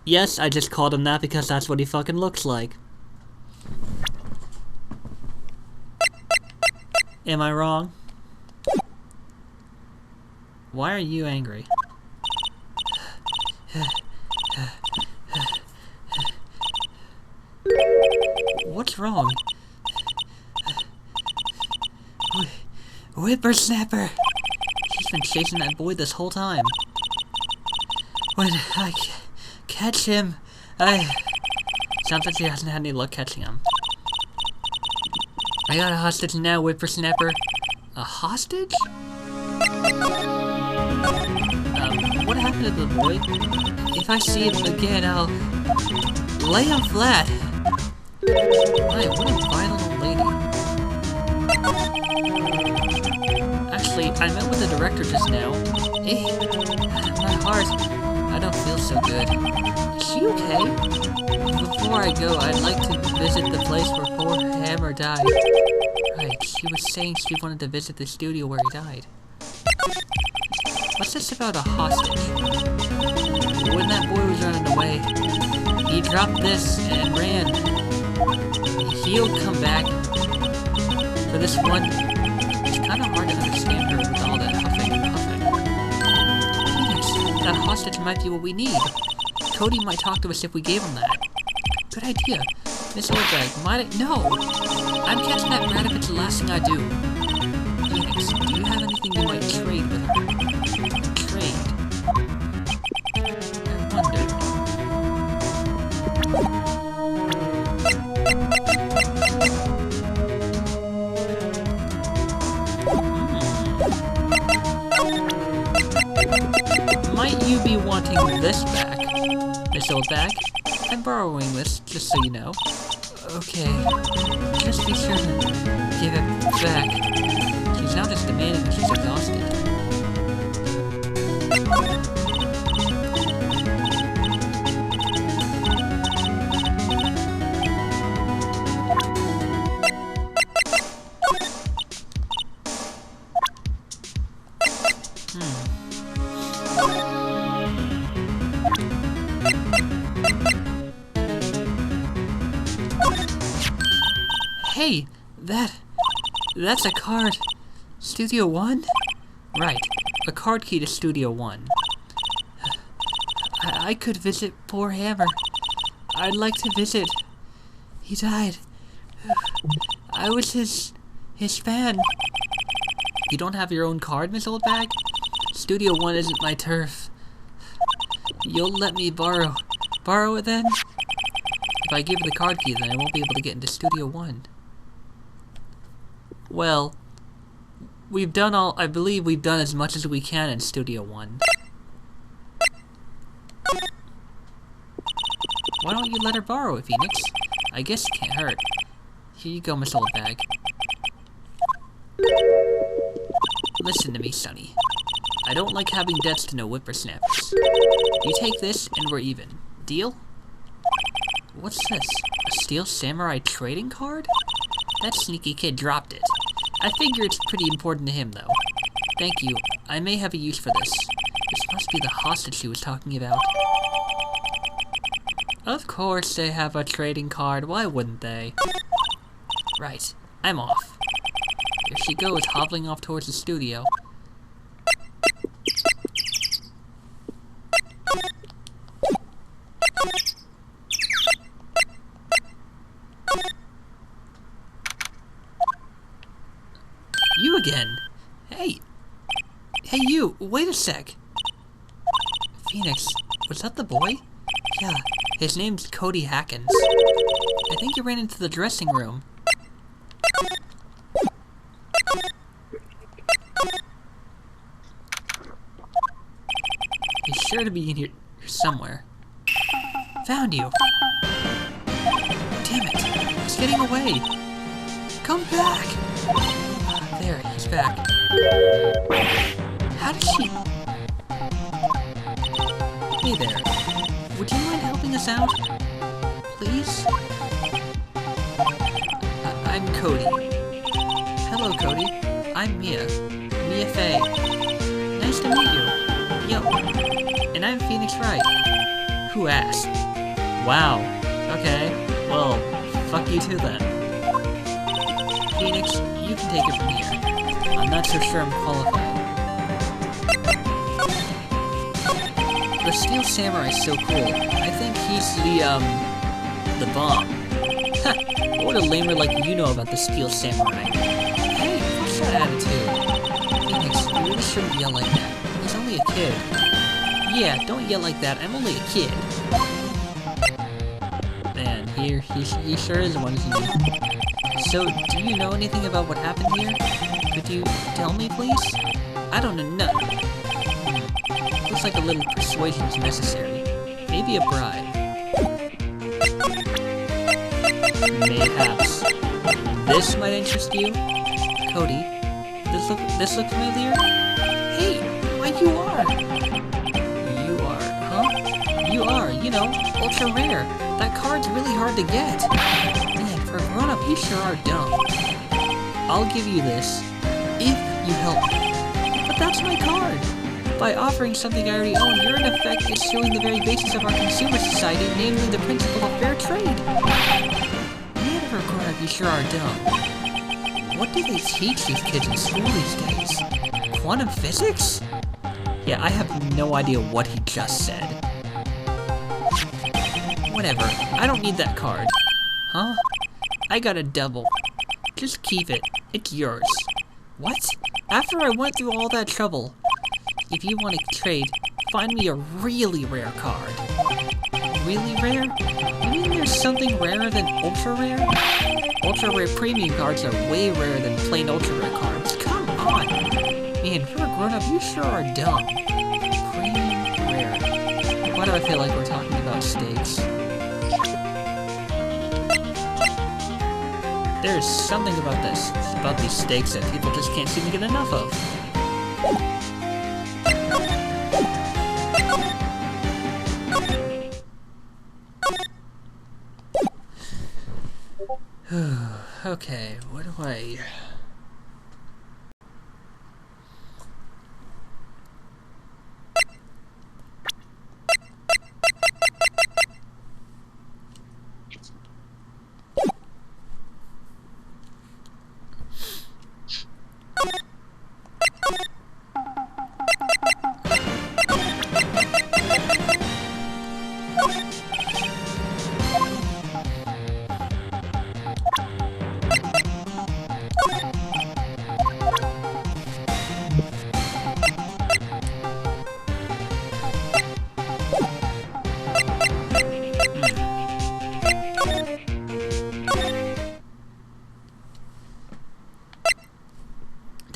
Yes, I just called him that because that's what he fucking looks like. Am I wrong? Why are you angry? What's wrong? Whippersnapper! He's been chasing that boy this whole time. When I catch him, Sounds like he hasn't had any luck catching him. I got a hostage now, Whippersnapper. A hostage? What happened to the boy? If I see him again, I'll lay him flat. Right, what a violent old lady. Actually, I met with the director just now. Hey, my heart. I don't feel so good. Is she okay? Before I go, I'd like to visit the place where poor Hammer died. Right, she was saying she wanted to visit the studio where he died. What's this about a hostage? When that boy was running away, he dropped this and ran. He'll come back. For this one, it's kind of hard to understand her with all that huffing and puffing. Phoenix, that hostage might be what we need. Cody might talk to us if we gave him that. Good idea. Miss Oldbag, might I— No! I'm catching that rat if it's the last thing I do. Phoenix, do you have anything you might trade with her? Trade? I wonder. Might you be wanting this back, Miss Oldbag? I'm borrowing this, just so you know. Okay. Just be sure to give it back. She's not just demanding that she's exhausted. Hey, that's a card. Studio 1? Right, a card key to Studio 1. I could visit poor Hammer. I'd like to visit. He died. I was his fan. You don't have your own card, Miss Oldbag? Studio 1 isn't my turf. You'll let me borrow it then? If I give you the card key, then I won't be able to get into Studio One. Well, I believe we've done as much as we can in Studio One. Why don't you let her borrow it, Phoenix? I guess it can't hurt. Here you go, Miss Old Bag. Listen to me, Sonny. I don't like having debts to no whippersnappers. You take this, and we're even. Deal? What's this? A Steel Samurai trading card? That sneaky kid dropped it. I figure it's pretty important to him, though. Thank you. I may have a use for this. This must be the hostage she was talking about. Of course they have a trading card. Why wouldn't they? Right. I'm off. Here she goes, hobbling off towards the studio. You again? Hey! Hey you, wait a sec! Phoenix, was that the boy? Yeah, his name's Cody Hackins. I think he ran into the dressing room. He's sure to be in here somewhere. Found you! Damn it! He's getting away! Come back! There, he's back. How did she... Hey there. Would you mind helping us out? Please? I'm Cody. Hello, Cody. I'm Mia. Mia Fey. Nice to meet you. Yo. And I'm Phoenix Wright. Who asked? Wow. Okay. Well, fuck you too then. Phoenix, you can take it from here. I'm not so sure I'm qualified. The Steel Samurai's so cool. I think he's the bomb. Ha! What a lamer like you know about the Steel Samurai. Hey, what's that attitude? Phoenix, you really shouldn't yell like that. He's only a kid. Yeah, don't yell like that. I'm only a kid. Man, he sure is one to me. So, do you know anything about what happened here? Could you tell me, please? I don't know nothing. Looks like a little persuasion's necessary. Maybe a bribe. Mayhaps. This might interest you? Cody, this look familiar? Hey, why you are? You are, huh? You are, you know, ultra rare. That card's really hard to get. Man, for a grown-up, you sure are dumb. I'll give you this, if you help me. But that's my card. By offering something I already own, you're in effect eschewing the very basis of our consumer society, namely the principle of fair trade. Man, for a grown-up, you sure are dumb. What do they teach these kids in school these days? Quantum physics? Yeah, I have no idea what he just said. Whatever, I don't need that card. Huh? I got a double. Just keep it. It's yours. What? After I went through all that trouble. If you want to trade, find me a really rare card. Really rare? You mean there's something rarer than ultra rare? Ultra rare premium cards are way rarer than plain ultra rare cards. Come on! Man, for a grown-up, you sure are dumb. Premium rare. Why do I feel like we're talking about steaks? There's something about these steaks that people just can't seem to get enough of. Okay, what do I...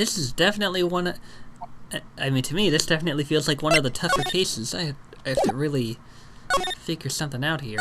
this is definitely one of... I mean, to me, this definitely feels like one of the tougher cases. I have to really figure something out here.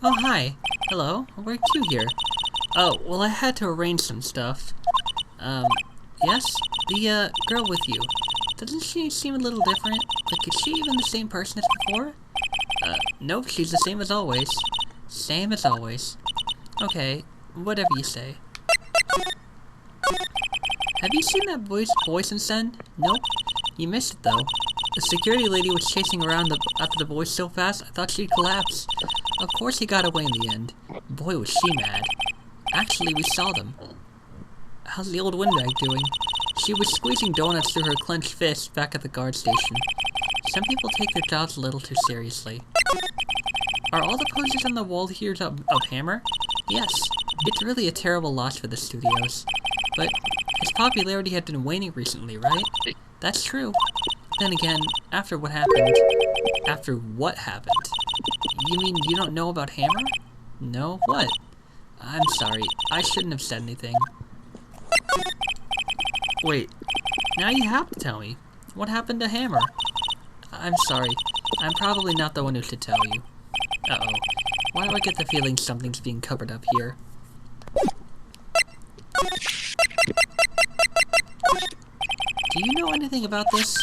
Oh, hi. Hello. Where'd you here? Oh, well, I had to arrange some stuff. Yes? The, girl with you. Doesn't she seem a little different? Like, is she even the same person as before? Nope, she's the same as always. Same as always. Okay, whatever you say. Have you seen that boy since then? Nope. You missed it, though. The security lady was chasing around after the boys so fast, I thought she'd collapse. Of course he got away in the end. Boy, was she mad. Actually, we saw them. How's the old windbag doing? She was squeezing donuts through her clenched fist back at the guard station. Some people take their jobs a little too seriously. Are all the posters on the wall here of Hammer? Yes. It's really a terrible loss for the studios. But his popularity had been waning recently, right? That's true. Then again, after what happened... After what happened? You mean you don't know about Hammer? No? What? I'm sorry. I shouldn't have said anything. Wait. Now you have to tell me. What happened to Hammer? I'm sorry. I'm probably not the one who should tell you. Uh-oh. Why do I get the feeling something's being covered up here? Do you know anything about this?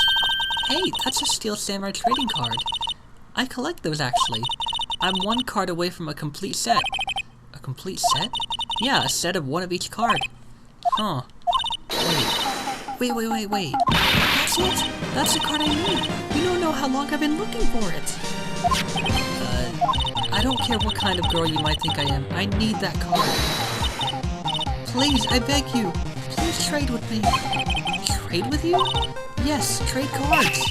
Hey, that's a Steel Samurai trading card. I collect those, actually. I'm one card away from a complete set. A complete set? Yeah, a set of one of each card. Huh. Wait. That's it! That's the card I need! You don't know how long I've been looking for it! I don't care what kind of girl you might think I am. I need that card. Please, I beg you. Please trade with me. Trade with you? Yes, trade cards.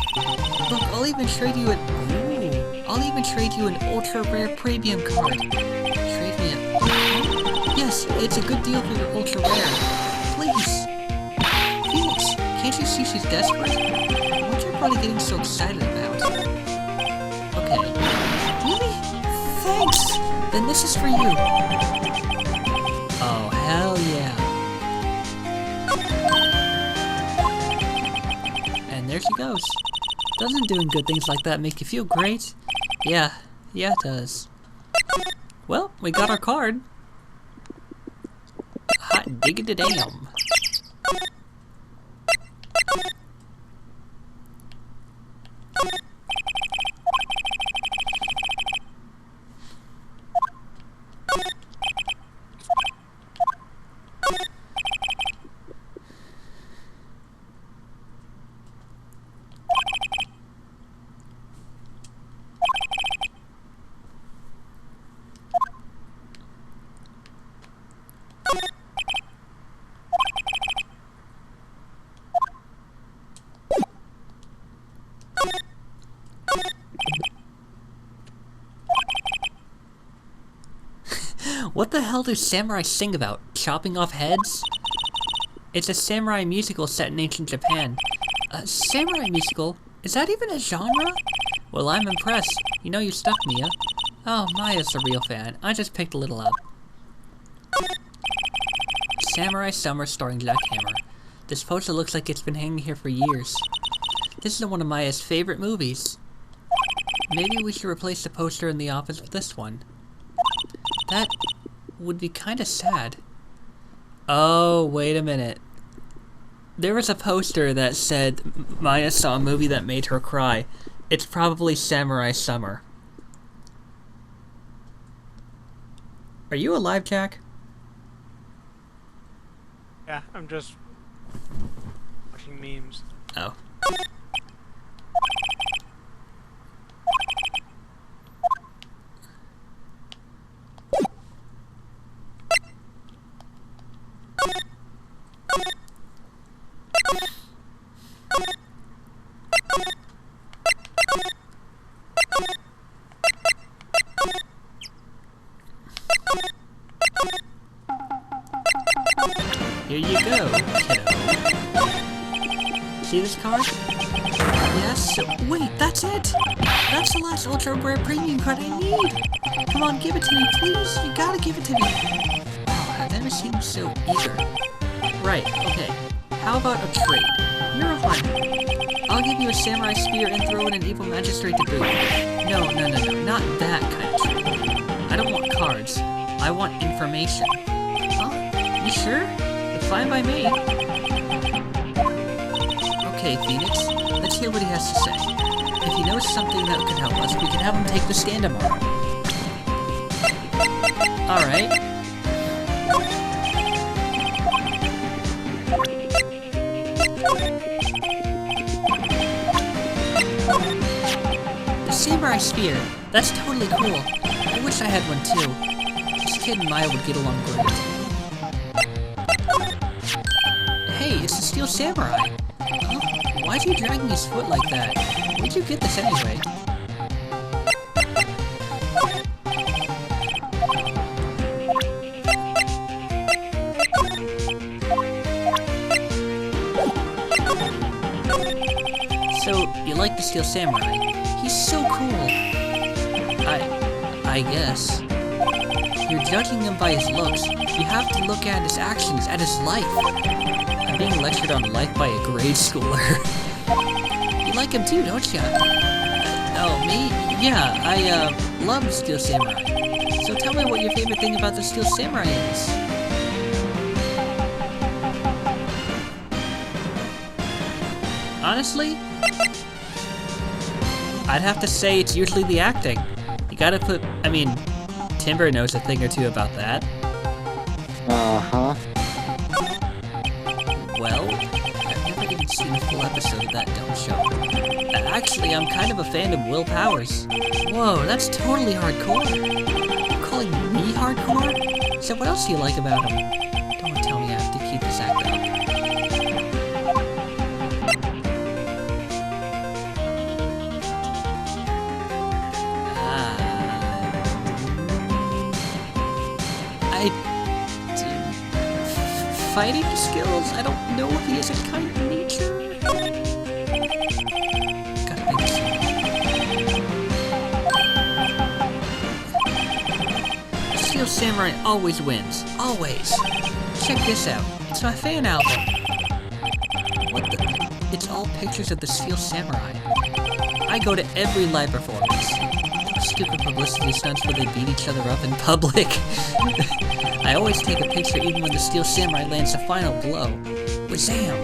Look, I'll even trade you an ultra-rare premium card. Trade me a... Yes, it's a good deal for your ultra-rare. Please. Felix, can't you see she's desperate? What's your brother getting so excited about? Okay. Really? Thanks! Then this is for you. Oh, hell yeah. And there she goes. Doesn't doing good things like that make you feel great? Yeah, it does. Well, we got our card. Hot diggity damn. What the hell do samurai sing about? Chopping off heads? It's a samurai musical set in ancient Japan. A samurai musical? Is that even a genre? Well, I'm impressed. You know you stuck, Mia. Oh, Maya's a real fan. I just picked a little up. Samurai Summer starring Jack Hammer. This poster looks like it's been hanging here for years. This is one of Maya's favorite movies. Maybe we should replace the poster in the office with this one. That would be kinda sad. Oh, wait a minute. There was a poster that said Maya saw a movie that made her cry. It's probably Samurai Summer. Are you alive, Jack? Yeah, I'm just watching memes. Oh. Here you go, kiddo. See this card? Yes. Wait, that's it! That's the last ultra rare premium card I need! Come on, give it to me, please! You gotta give it to me! Oh, I've never seen him so eager. Right, okay. How about a trade? You're a hunter. I'll give you a samurai spear and throw in an evil magistrate to boot. No, not that kind of trade. I don't want cards. I want information. Huh? You sure? Fine by me. Okay, Phoenix. Let's hear what he has to say. If he knows something that could help us, we can have him take the stand tomorrow. Alright. The Samurai Spear. That's totally cool. I wish I had one too. This kid and Maya would get along great. Hey, it's the Steel Samurai! Huh? Why'd you dragging his foot like that? Where'd you get this anyway? So, you like the Steel Samurai? He's so cool! I guess. You're judging him by his looks. You have to look at his actions, at his life. I'm being lectured on life by a grade schooler. You like him too, don't ya? Oh, me? Yeah, I love the Steel Samurai. So tell me what your favorite thing about the Steel Samurai is. Honestly, I'd have to say it's usually the acting. You gotta put, I mean, Timber knows a thing or two about that. Uh-huh. Well, I've never even seen a full episode of that dumb show. Actually, I'm kind of a fan of Will Powers. Whoa, that's totally hardcore. You're calling me hardcore? So what else do you like about him? Don't tell me I have to keep this act up. Fighting skills? I don't know if he has a kind of nature. Gotta think so. Steel Samurai always wins. Always. Check this out. It's my fan album. What the? It's all pictures of the Steel Samurai. I go to every live performance. Those stupid publicity stunts where they beat each other up in public. I always take a picture even when the Steel Samurai lands the final blow. Wazam!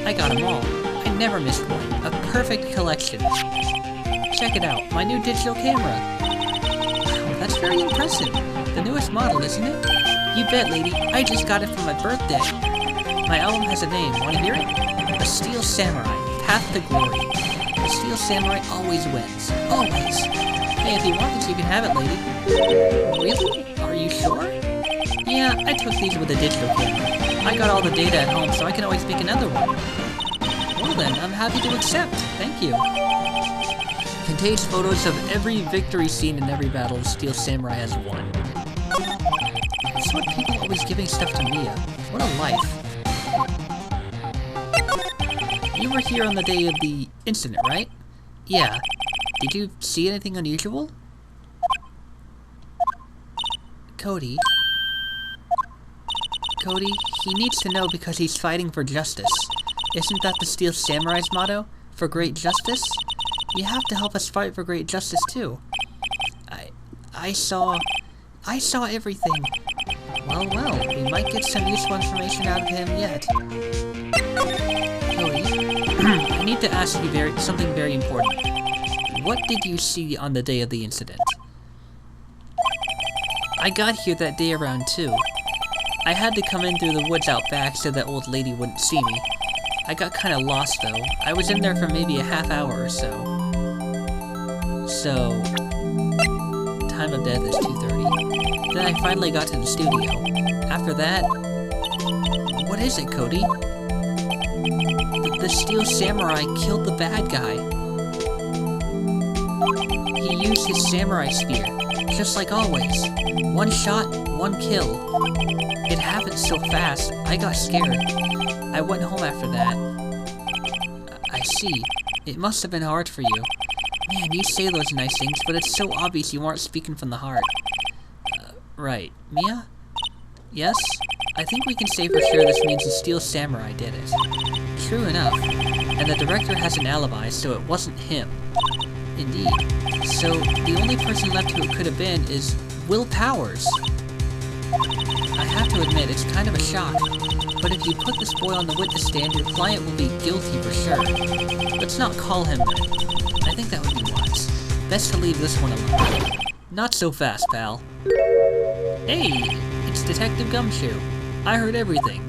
I got them all. I never missed one. A perfect collection. Check it out, my new digital camera. Wow, that's very impressive. The newest model, isn't it? You bet, lady. I just got it for my birthday. My album has a name. Want to hear it? The Steel Samurai. Path to Glory. The Steel Samurai always wins. Always. Hey, if you want it, you can have it, lady. Really? Are you sure? Yeah, I took these with a digital camera. I got all the data at home, so I can always make another one. Well then, I'm happy to accept. Thank you. Contains photos of every victory scene in every battle the Steel Samurai has won. That's what people always giving stuff to Mia. What a life. You were here on the day of the incident, right? Yeah. Did you see anything unusual? Cody, he needs to know because he's fighting for justice. Isn't that the Steel Samurai's motto? For great justice? You have to help us fight for great justice too. I saw everything. Well, we might get some useful information out of him yet. Cody, I need to ask you something very important. What did you see on the day of the incident? I got here that day around 2. I had to come in through the woods out back so that old lady wouldn't see me. I got kinda lost though. I was in there for maybe a half hour or so. So, time of death is 2:30. Then I finally got to the studio. After that, what is it, Cody? The Steel Samurai killed the bad guy. He used his samurai spear, just like always. One shot, one kill. It happened so fast, I got scared. I went home after that. I see. It must have been hard for you. Man, you say those nice things, but it's so obvious you aren't speaking from the heart. Right. Mia? Yes? I think we can say for sure this means the Steel Samurai did it. True enough. And the director has an alibi, so it wasn't him. Indeed. So, the only person left who it could have been is Will Powers. I have to admit, it's kind of a shock. But if you put this boy on the witness stand, your client will be guilty for sure. Let's not call him then. I think that would be wise. Best to leave this one alone. Not so fast, pal. Hey, it's Detective Gumshoe. I heard everything.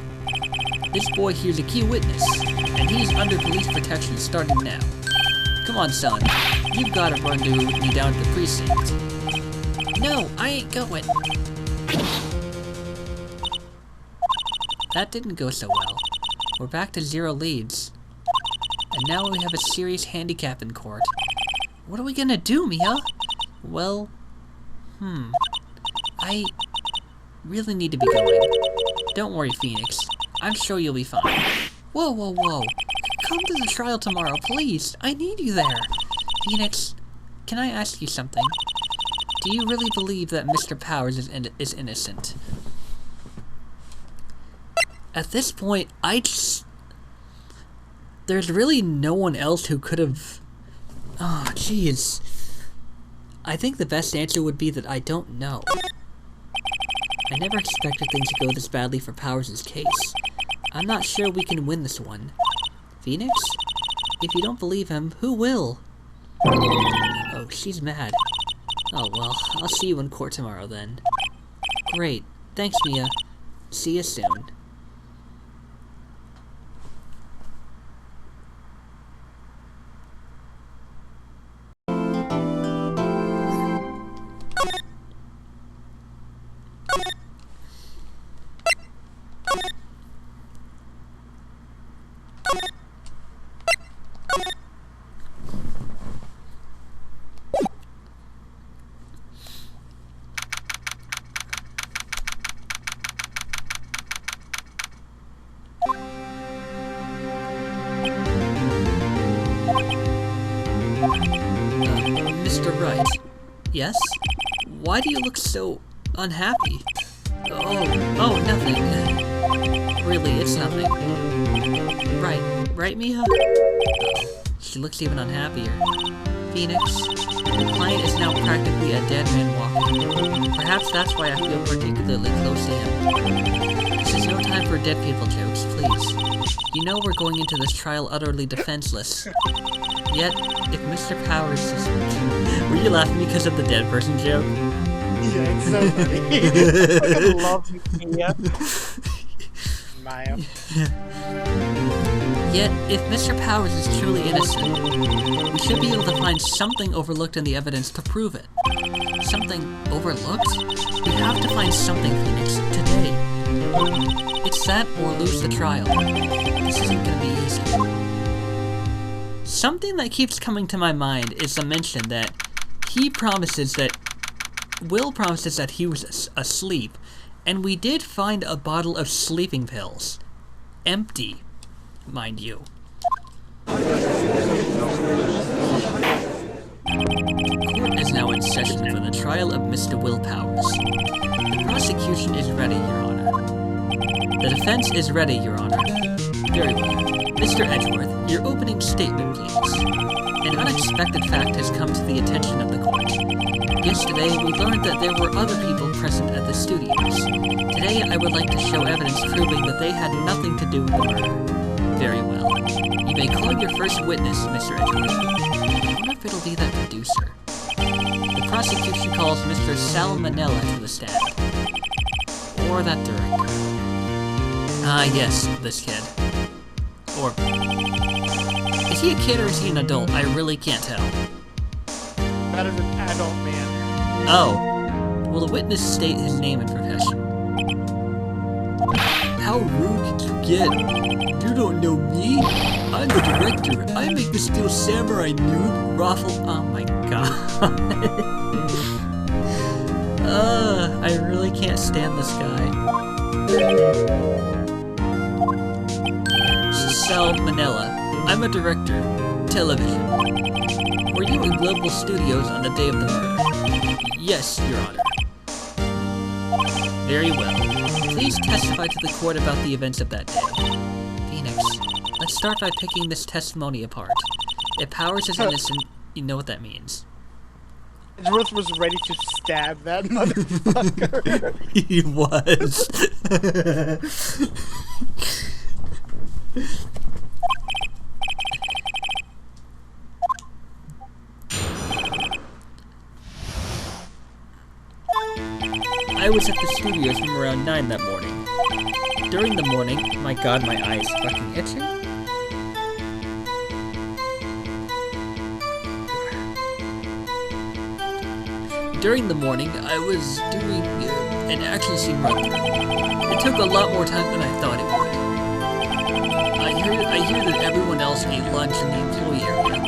This boy here's a key witness, and he's under police protection starting now. Come on, son. You've got to run me down to the precinct. No, I ain't going. That didn't go so well. We're back to 0 leads. And now we have a serious handicap in court. What are we gonna do, Mia? Well, I really need to be going. Don't worry, Phoenix. I'm sure you'll be fine. Whoa, whoa, whoa. Come to the trial tomorrow, please. I need you there. Phoenix, can I ask you something? Do you really believe that Mr. Powers is innocent? At this point, there's really no one else who could have... Oh, jeez. I think the best answer would be that I don't know. I never expected things to go this badly for Powers' case. I'm not sure we can win this one. Phoenix? If you don't believe him, who will? Oh, she's mad. Oh well, I'll see you in court tomorrow then. Great. Thanks, Mia. See you soon. Mr. Wright. Yes? Why do you look so unhappy? Oh, nothing. Really, it's nothing. Right, Mia? She looks even unhappier. Phoenix, the client is now practically a dead man walking. Perhaps that's why I feel particularly close to him. This is no time for dead people jokes, please. You know we're going into this trial utterly defenseless. Yet, if Mr. Powers is... Were you laughing because of the dead person joke? Yeah, it's so funny. I fucking love Mia. Maya. Yet, if Mr. Powers is truly innocent, we should be able to find something overlooked in the evidence to prove it. Something overlooked? We have to find something, Phoenix, today. It's that or lose the trial. This isn't gonna be easy. Something that keeps coming to my mind is the mention that Will promises that he was asleep, and we did find a bottle of sleeping pills. Empty, mind you. Court is now in session for the trial of Mr. Will Powers. The prosecution is ready, Your Honor. The defense is ready, Your Honor. Very well. Mr. Edgeworth, your opening statement, please. An unexpected fact has come to the attention of the court. Yesterday, we learned that there were other people present at the studios. Today, I would like to show evidence proving that they had nothing to do with the murder. Very well. You may call your first witness, Mr. Edgeworth. I wonder if it'll be that producer. The prosecution calls Mr. Salmonella to the stand. Or that director. Ah, yes, this kid. Or... is he a kid or is he an adult? I really can't tell. That is an adult man. Oh. Will the witness state his name and profession? How rude could you get? You don't know me? I'm the director. I make the Steel Samurai noob. Raffle. Oh my god. I really can't stand this guy. Salmonella. I'm a director. Television. Were you in Global Studios on the day of the murder? Yes, Your Honor. Very well. Please testify to the court about the events of that day. Phoenix, let's start by picking this testimony apart. If Powers is innocent, you know what that means. Ruth was ready to stab that motherfucker. He was. I was at the studios from around 9 that morning. During the morning, my god, my eye is fucking itching. During the morning, I was doing an action scene run-through. It took a lot more time than I thought it would. I hear that everyone else ate lunch in the employee area,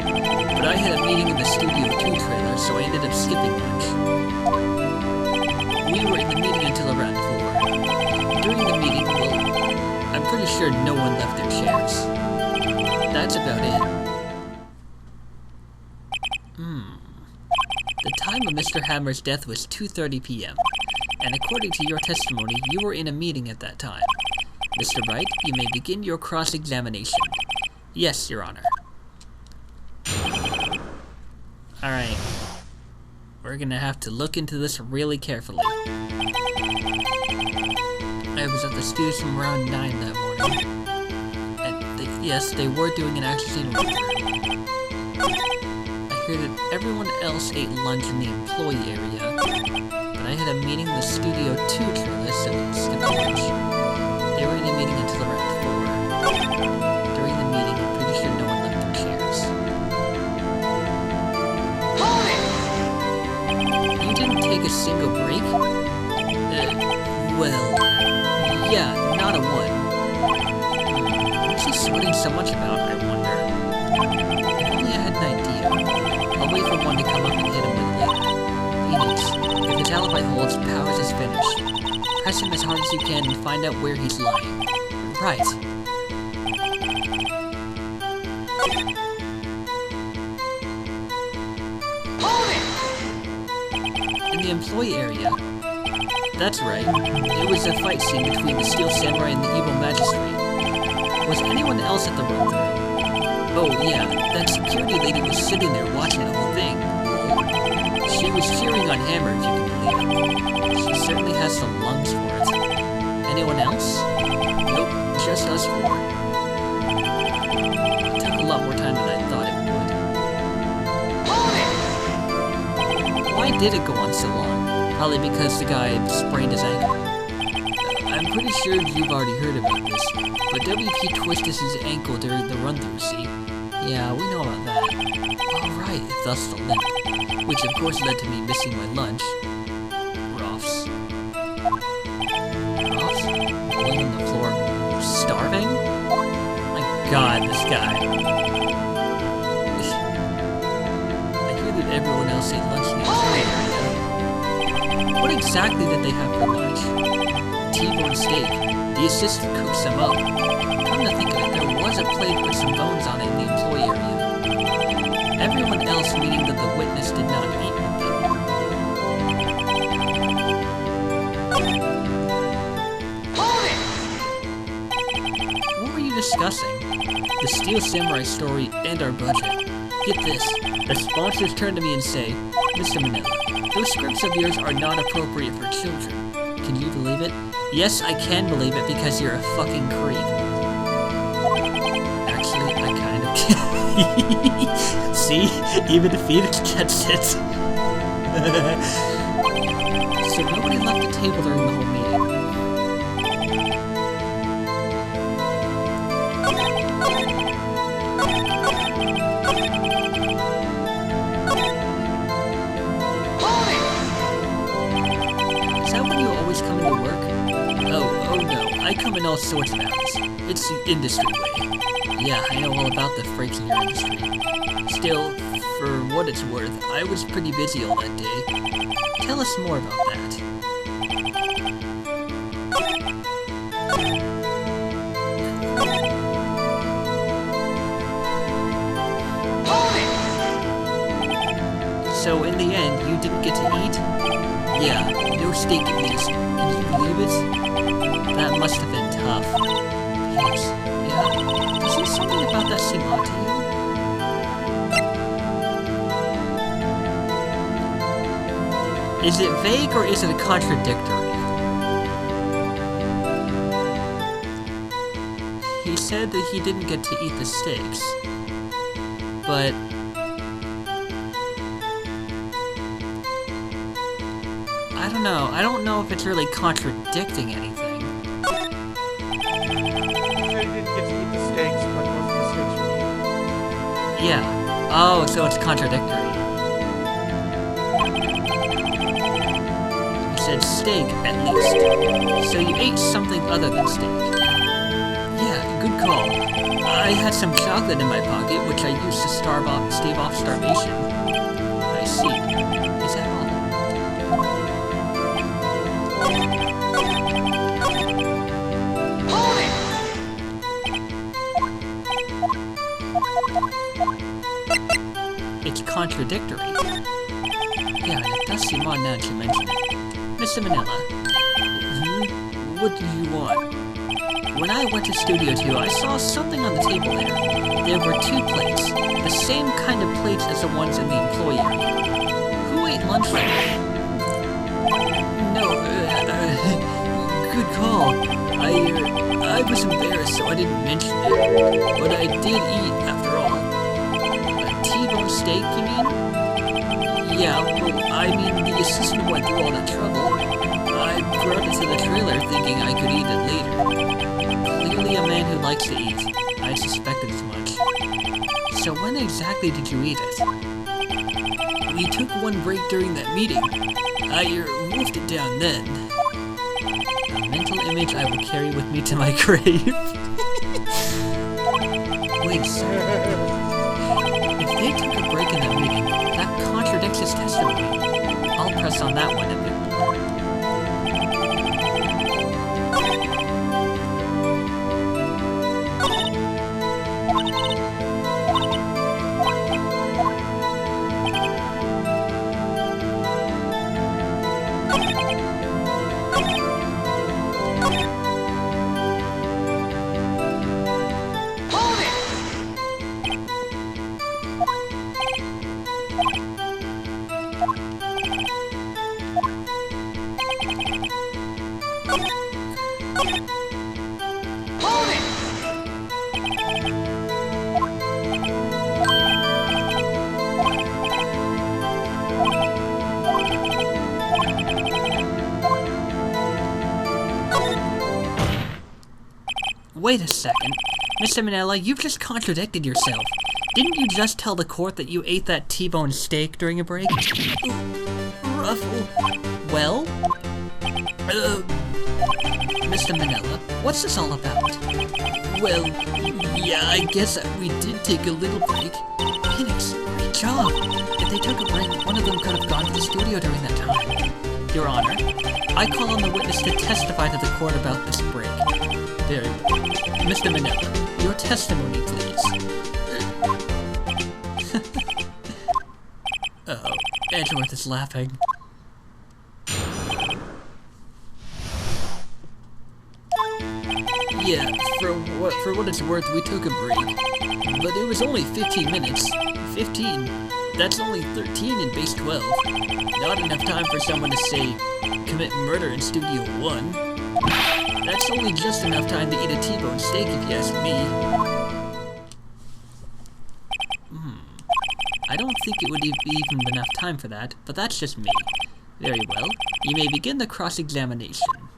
but I had a meeting in the Studio 2 trailer, so I ended up skipping lunch. We were in the meeting until around 4. During the meeting, well, I'm pretty sure no one left their chairs. That's about it. The time of Mr. Hammer's death was 2:30 p.m., and according to your testimony, you were in a meeting at that time. Mr. Wright, you may begin your cross-examination. Yes, Your Honor. Alright. We're gonna have to look into this really carefully. I was at the studios from around 9 that morning. And yes, they were doing an action scene run-through. I hear that everyone else ate lunch in the employee area, but I had a meeting in the Studio 2 trailer, so I skipped lunch. They were in a meeting until around 4. During the meeting, I'm pretty sure no one left their chairs. You didn't take a single break? Well, yeah, not a one. What's he sweating so much about, I wonder? If only I had an idea. I'll wait for one to come up and hit him with it. Phoenix, if his alibi holds, Powers is finished. Press him as hard as you can and find out where he's lying. Right. In the employee area. That's right. It was a fight scene between the Steel Samurai and the evil magistrate. Was anyone else at the run-through? Oh yeah, that security lady was sitting there watching the whole thing. She was cheering on Hammer, if you can believe it. She certainly has the lungs for it. Anyone else? Nope, just us 4. It took a lot more time than I thought it would. Why did it go on so long? Probably because the guy sprained his ankle. I'm pretty sure you've already heard about this, but WP twisted his ankle during the run-through, see? Yeah, we know about that. Alright, thus the limp. Which of course led to me missing my lunch. Ruffs. Ruffs? Rolling on the floor, starving? My god, this guy. I hear that everyone else ate lunch in the area. What exactly did they have for lunch? T-bone steak. The assistant cooked some up. Come to think of it, there was a plate with some bones on it in the employee area. Everyone else, meaning that the witness did not eat with them. What were you discussing? The Steel Samurai story and our budget. Get this. The sponsors turn to me and say, Mr. Manila, those scripts of yours are not appropriate for children. Can you believe it? Yes, I can believe it because you're a fucking creep. Actually, I kind of can. See? Even if Phoenix gets it. So nobody left the table during the whole meeting. in all sorts of hours. It's the industry way. Yeah, I know all about the freaks in your industry. Still, for what it's worth, I was pretty busy all that day. Tell us more about that. So in the end, you didn't get to eat? Yeah, no steak at least. Can you believe it? That must have been tough. Yes, yeah. Doesn't something about that seem odd to you? Is it vague or is it contradictory? He said that he didn't get to eat the steaks, but I don't know. I don't know if it's really contradicting anything. He said he didn't get to eat the steaks, but most of the steaks were eaten. Yeah. Oh, so it's contradictory. He said steak, at least. So you ate something other than steak. Yeah, good call. I had some chocolate in my pocket, which I used to stave off starvation. I see. Is that all? It's contradictory. Yeah, it does seem odd now that you mention it. Mr. Manila. What do you want? When I went to Studio 2, I saw something on the table there. There were 2 plates. The same kind of plates as the ones in the employee area. Who ate lunch right now? No, good call. I was embarrassed, so I didn't mention it. But I did eat, after all. A T-bone steak, you mean? Yeah, well, I mean, the assistant went through all that trouble. I brought it to the trailer thinking I could eat it later. Clearly a man who likes to eat. I suspected as much. So when exactly did you eat it? We took one break during that meeting. I wolfed it down then. A mental image I will carry with me to my grave. Wait a second. If they took a break in that meeting, that contradicts his testimony. I'll press on that one a bit more. Wait a second. Mr. Manila, you've just contradicted yourself. Didn't you just tell the court that you ate that T-bone steak during a break? Ruffle. Well? Mr. Manila, what's this all about? Well, yeah, I guess we did take a little break. Phoenix, great job. If they took a break, one of them could have gone to the studio during that time. Your Honor, I call on the witness to testify to the court about this break. There, Mr. Manila, your testimony, please. Uh-oh, Edgeworth is laughing. Yeah, for what it's worth, we took a break. But it was only 15 minutes. 15. That's only 13 in base 12. Not enough time for someone to say, commit murder in Studio 1. That's only just enough time to eat a T-bone steak if you ask me. I don't think it would be even enough time for that, but that's just me. Very well. You may begin the cross-examination.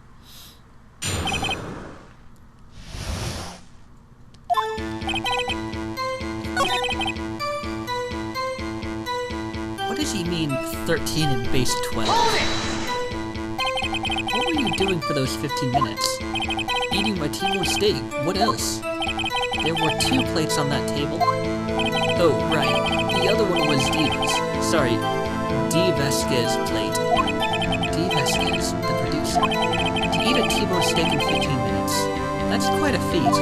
What does he mean, 13 in base 12? What were you doing for those 15 minutes? Eating my T-bone steak. What else? There were 2 plates on that table. Oh, right. The other one was Diva's. Sorry, Vasquez's plate. Vasquez, the producer. To eat a T-bone steak in 15 minutes. That's quite a feat.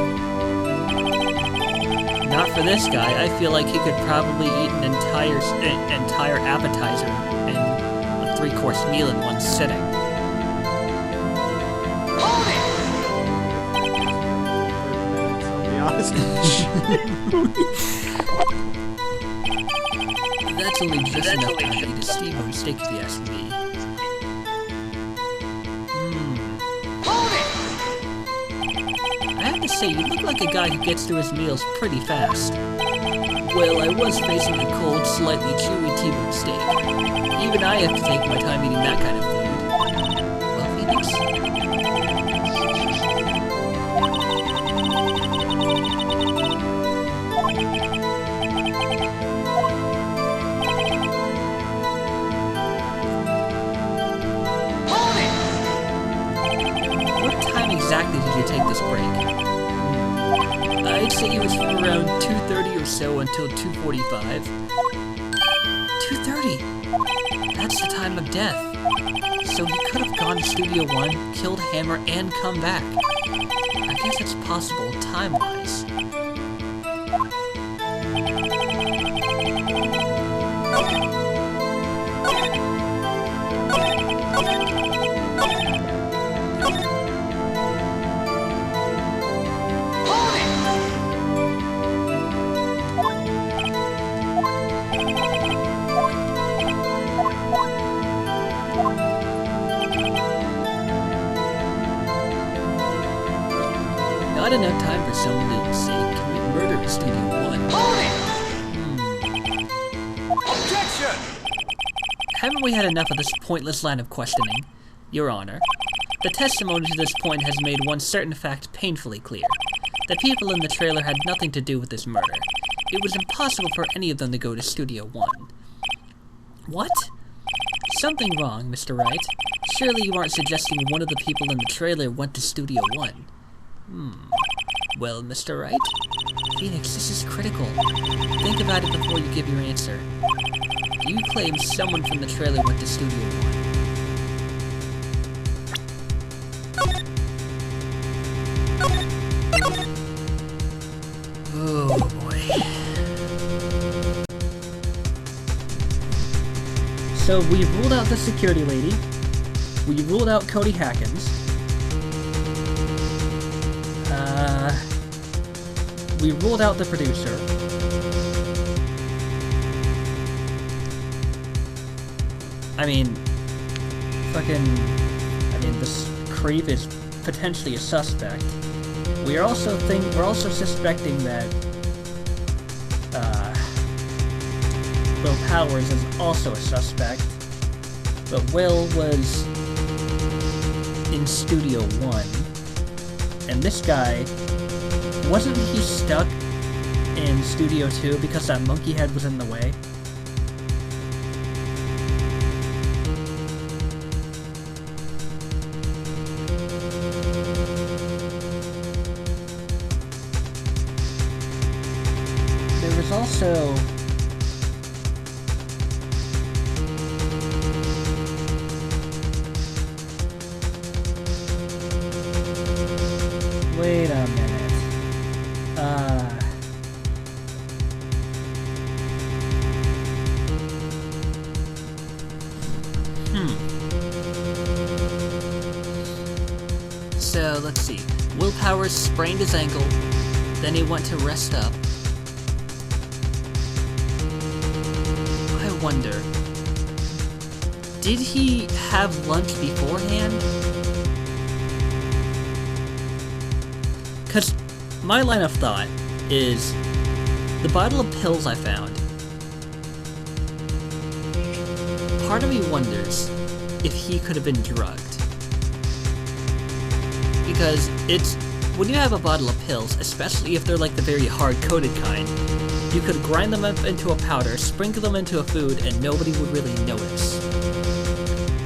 Not for this guy. I feel like he could probably eat an entire appetizer and a 3-course meal in one sitting. That's only just enough time to eat a T-bone steak if you ask me. I have to say, you look like a guy who gets through his meals pretty fast. Well, I was facing a cold, slightly chewy T-bone steak. Even I have to take my time eating that kind of food. Well, Phoenix? Exactly did you take this break? I'd say it was from around 2:30 or so until 2:45. 2:30? That's the time of death. So he could have gone to Studio 1, killed Hammer, and come back. I guess it's possible time-wise. Not enough time for someone to say commit murder in Studio 1. Objection! Haven't we had enough of this pointless line of questioning? Your Honor, the testimony to this point has made one certain fact painfully clear. The people in the trailer had nothing to do with this murder. It was impossible for any of them to go to Studio 1. What? Something wrong, Mr. Wright. Surely you aren't suggesting one of the people in the trailer went to Studio 1. Well, Mr. Wright? Phoenix, this is critical. Think about it before you give your answer. Do you claim someone from the trailer went to Studio 1? Oh, boy. So, we ruled out the security lady. We ruled out Cody Hackins. We ruled out the producer. This creep is potentially a suspect. We're also suspecting that Will Powers is also a suspect. But Will was in Studio 1. And this guy, wasn't he stuck in Studio 2 because that monkey head was in the way? There was also... Wait a minute. So, let's see. Will Powers sprained his ankle, then he went to rest up. I wonder, did he have lunch beforehand? Because my line of thought is the bottle of pills I found. Part of me wonders if he could have been drugged. Because it's, when you have a bottle of pills, especially if they're like the very hard-coated kind, you could grind them up into a powder, sprinkle them into a food, and nobody would really notice.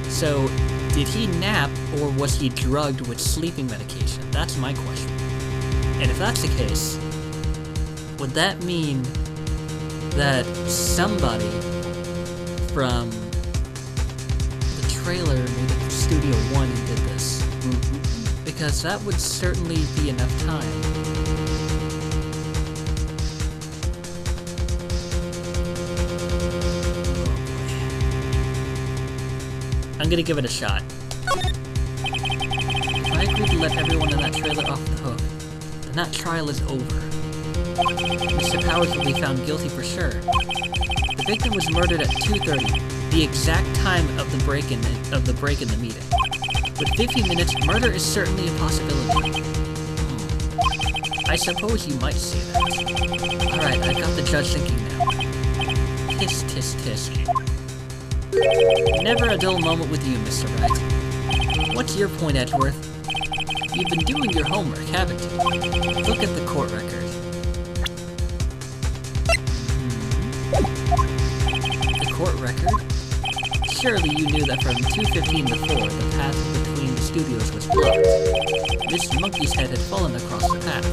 So, Did he nap, or was he drugged with sleeping medication? That's my question. And if that's the case, would that mean that somebody from the trailer made it Studio One and did this? Because that would certainly be enough time. I'm gonna give it a shot. If I agree to let everyone in that trailer off the hook, then that trial is over. Mr. Powers will be found guilty for sure. The victim was murdered at 2:30, the exact time of the break in the meeting. With 15 minutes, murder is certainly a possibility. I suppose you might say that. Alright, I got the judge thinking now. Tisk, tisk, tisk. Never a dull moment with you, Mr. Wright. What's your point, Edgeworth? You've been doing your homework, haven't you? Look at the court record. The court record? Surely you knew that from 2:15 before, the path between the studios was blocked. This monkey's head had fallen across the path.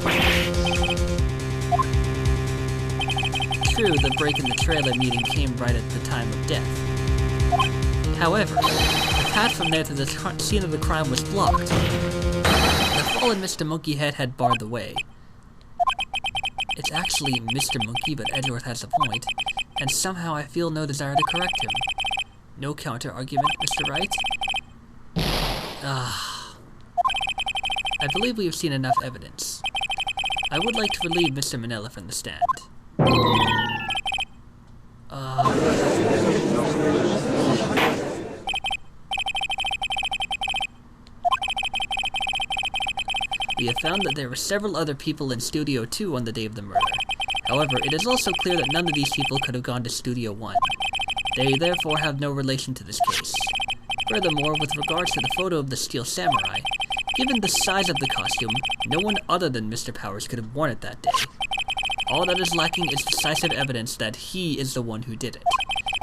True, the break in the trailer meeting came right at the time of death. However, the path from there to the scene of the crime was blocked. The fallen Mr. Monkey Head had barred the way. It's actually Mr. Monkey, but Edgeworth has a point, and somehow I feel no desire to correct him. No counter-argument, Mr. Wright? I believe we have seen enough evidence. I would like to relieve Mr. Manila from the stand. We have found that there were several other people in Studio 2 on the day of the murder. However, it is also clear that none of these people could have gone to Studio 1. They therefore have no relation to this case. Furthermore, with regards to the photo of the Steel Samurai, given the size of the costume, no one other than Mr. Powers could have worn it that day. All that is lacking is decisive evidence that he is the one who did it.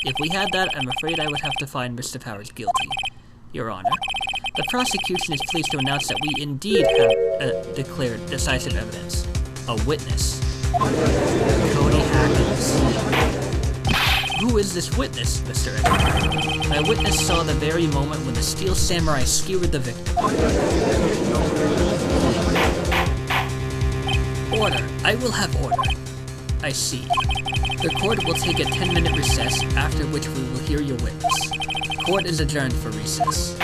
If we had that, I'm afraid I would have to find Mr. Powers guilty. Your Honor, the prosecution is pleased to announce that we indeed have declared decisive evidence. A witness. Cody Hackins. Who is this witness, Mr. Edgeworth? My witness saw the very moment when the Steel Samurai skewered the victim. Order. I will have order. I see. The court will take a 10-minute recess, after which we will hear your witness. Court is adjourned for recess.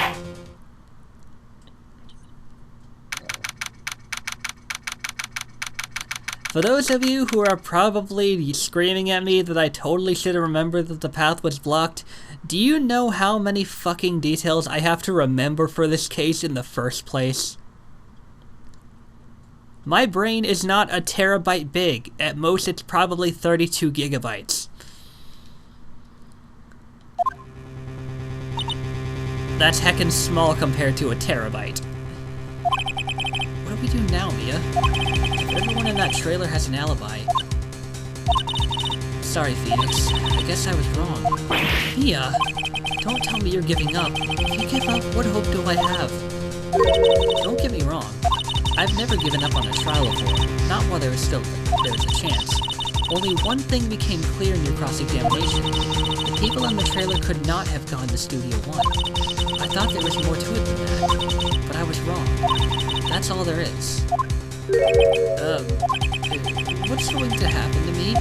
For those of you who are probably screaming at me that I totally should have remembered that the path was blocked, do you know how many fucking details I have to remember for this case in the first place? My brain is not a terabyte big. At most, it's probably 32 gigabytes. That's heckin' small compared to a terabyte. What do we do now, Mia? Everyone in that trailer has an alibi. Sorry, Phoenix. I guess I was wrong. Mia, don't tell me you're giving up. If you give up, what hope do I have? Don't get me wrong. I've never given up on a trial before, not while there was a chance. Only one thing became clear in your cross-examination. The people on the trailer could not have gone to Studio 1. I thought there was more to it than that, but I was wrong. That's all there is. What's going to happen to me?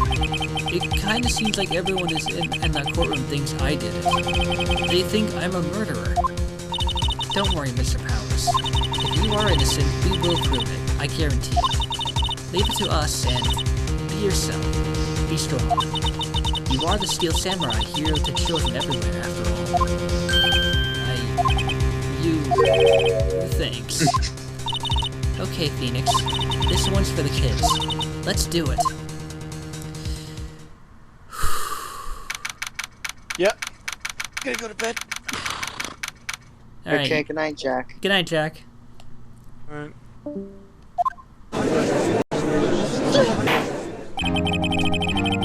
It kinda seems like everyone in that courtroom thinks I did it. They think I'm a murderer. Don't worry, Mr. Powers. If you are innocent, we will prove it. I guarantee it. Leave it to us and be yourself. Be strong. You are the Steel Samurai, hero to children everywhere, after all. Thanks. Okay, Phoenix. This one's for the kids. Let's do it. Yep. Gonna go to bed. All right. Okay, good night, Jack. Good night, Jack. Alright.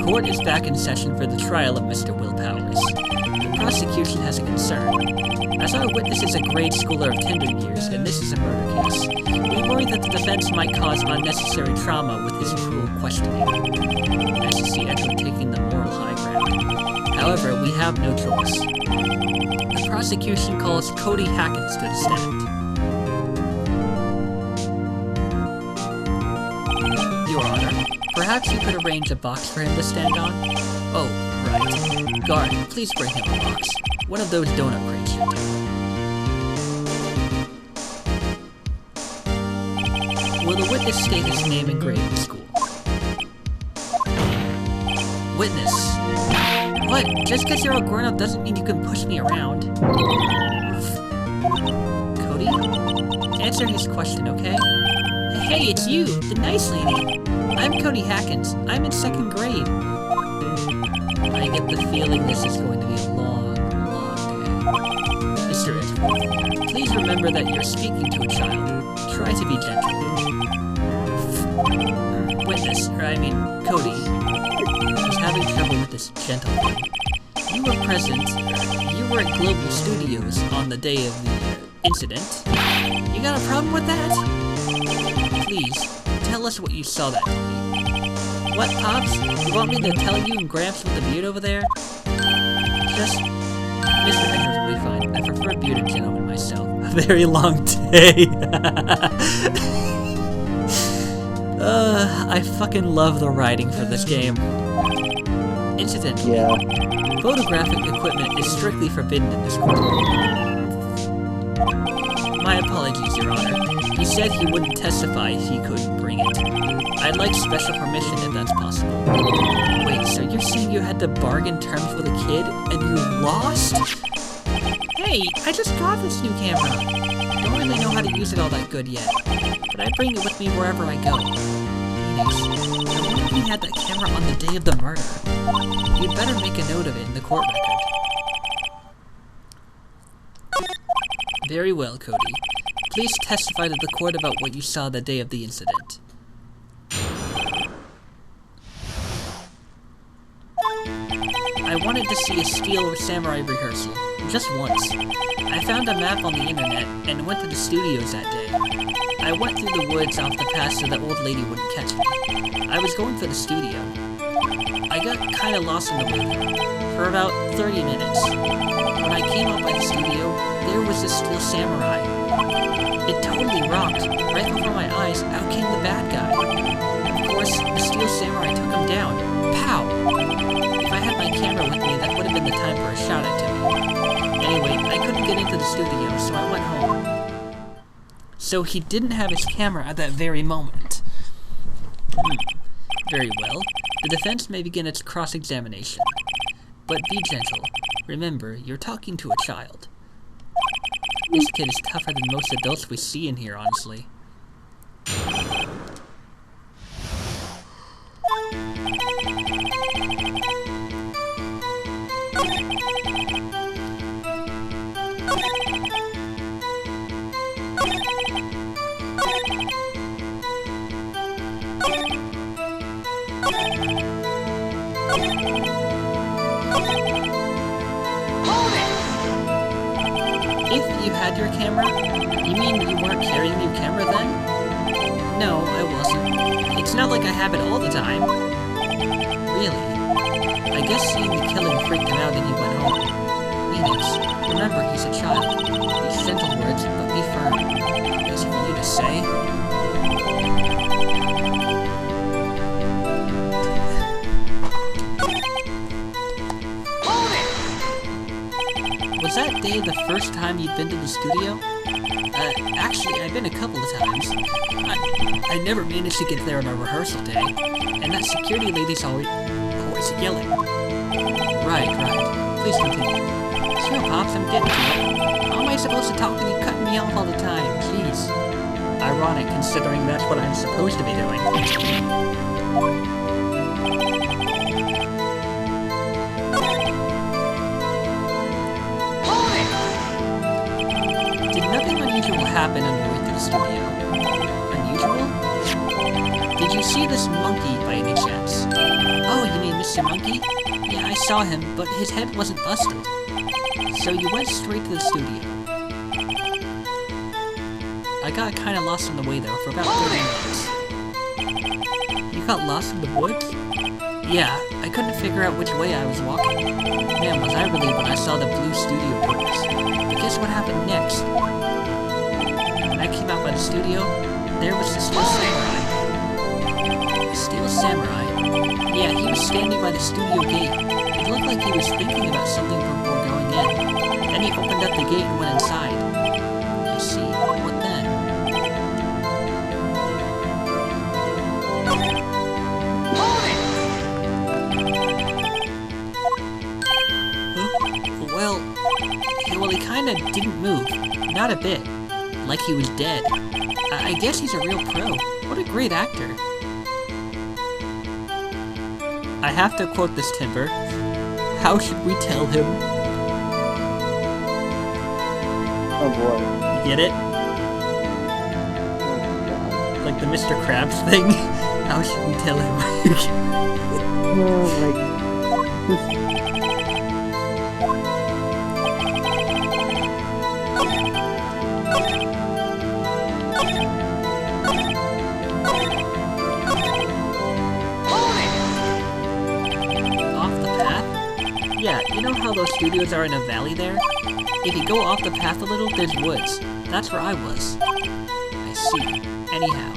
Court is back in session for the trial of Mr. Will Powers. The prosecution has a concern. As our witness is a grade schooler of tender years, and this is a murder case, we worry that the defense might cause unnecessary trauma with his cruel questioning. As you see Edward taking the moral high ground. However, we have no choice. The prosecution calls Cody Hackins to the stand. Your Honor, perhaps you could arrange a box for him to stand on? Oh, right. Guard, please bring him a box. One of those donut crates should do. Will the witness state his name and grade in school? Witness. What? Just because you're a grown-up doesn't mean you can push me around. Cody? Answer his question, okay? Hey, it's you, the nice lady. I'm Cody Hackins. I'm in 2nd grade. I get the feeling this is going to be a long, long day. Mr. Edward, please remember that you're speaking to a child. Try to be gentle. Witness, Cody, is having trouble with this gentle thing. You were present, you were at Global Studios on the day of the incident. You got a problem with that? Please, tell us what you saw that day. What, Pops? You want me to tell you and Gramps with the beard over there? Just... Mr. Edwards will be fine. I prefer bearded gentlemen myself. A very long day. I fucking love the writing for this game. Incidentally, photographic equipment is strictly forbidden in this courtroom. My apologies, Your Honor. He said he wouldn't testify if he couldn't bring it. I'd like special permission if that's possible. Wait, so you're saying you had to bargain terms with a kid and you lost? Hey, I just got this new camera. Don't really know how to use it all that good yet, but I bring it with me wherever I go. Phoenix, I wonder if he had that camera on the day of the murder. You'd better make a note of it in the court record. Very well, Cody. Please testify to the court about what you saw the day of the incident. I wanted to see a steel samurai rehearsal, just once. I found a map on the internet and went to the studios that day. I went through the woods off the path so the old lady wouldn't catch me. I was going for the studio. I got kinda lost in the wood for about 30 minutes. When I came up by the studio, there was a steel samurai. It totally rocked. Right before my eyes, out came the bad guy. Of course, the steel samurai took him down. Pow! If I had my camera with me, that would have been the time for a shout out to me. Anyway, I couldn't get into the studio, so I went home. So he didn't have his camera at that very moment. Very well. The defense may begin its cross-examination. But be gentle. Remember, you're talking to a child. This kid is tougher than most adults we see in here, honestly. If you had your camera? You mean you weren't carrying your camera then? No, I wasn't. It's not like I have it all the time. Really? I guess seeing the killing freaked him out and he went home. Phoenix, remember he's a child. Use gentle words, but be firm. Easy for you to say. Was that day the first time you'd been to the studio? Actually, I've been a couple of times. I never managed to get there on a rehearsal day, and that security lady's always yelling. Right. Please continue. Sure, Pops, I'm getting to it. How am I supposed to talk when you cut me off all the time? Jeez. Ironic, considering that's what I'm supposed to be doing. Nothing unusual happened on your way to the studio. Unusual? Did you see this monkey by any chance? Mr. Monkey? Yeah, I saw him, but his head wasn't busted. So you went straight to the studio. I got kinda lost on the way though, for about 30 minutes. You got lost in the woods? Yeah, I couldn't figure out which way I was walking. Man, was I relieved when I saw the blue studio doors. But guess what happened next? When I came out by the studio, there was the Steel Samurai. The Steel Samurai? Yeah, he was standing by the studio gate. It looked like he was thinking about something before going in. Then he opened up the gate and went inside. I see. What then? Well, he kinda didn't move. Not a bit. Like he was dead. I guess he's a real pro. What a great actor. I have to quote this, Timber. How should we tell him? Oh boy. Get it? Oh god. Like the Mr. Krabs thing? How should we tell him? Yeah, you know how those studios are in a valley there? If you go off the path a little, there's woods. That's where I was. I see. Anyhow.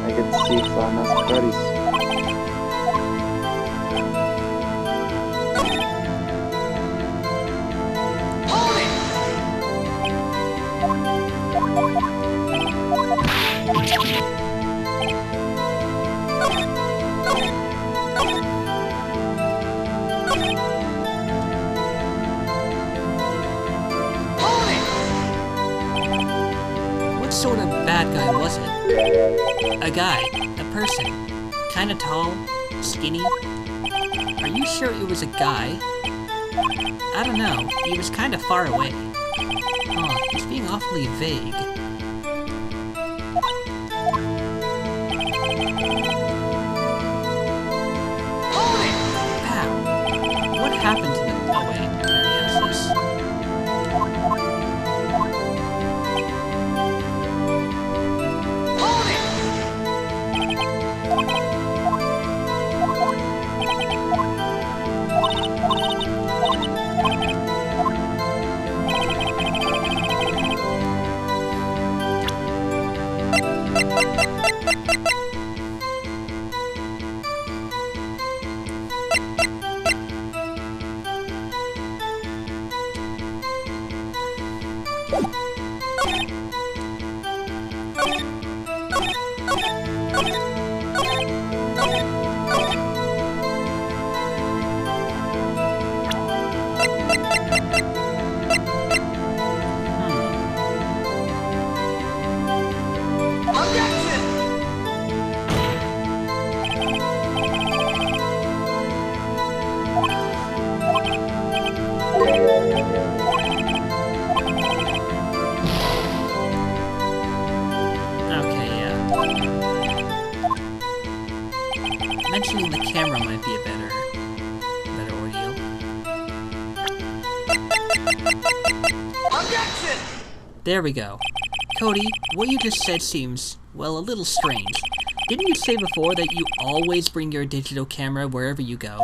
I can see Five Nights at Freddy's. What sort of bad guy was it? A guy. A person. Kinda tall. Skinny. Are you sure it was a guy? I don't know. He was kinda far away. Oh, he's being awfully vague. Pow! What happened to them? Oh wait, there he has this. Mentioning the camera might be a better ordeal. Objection! There we go. Cody, what you just said seems, well, a little strange. Didn't you say before that you always bring your digital camera wherever you go?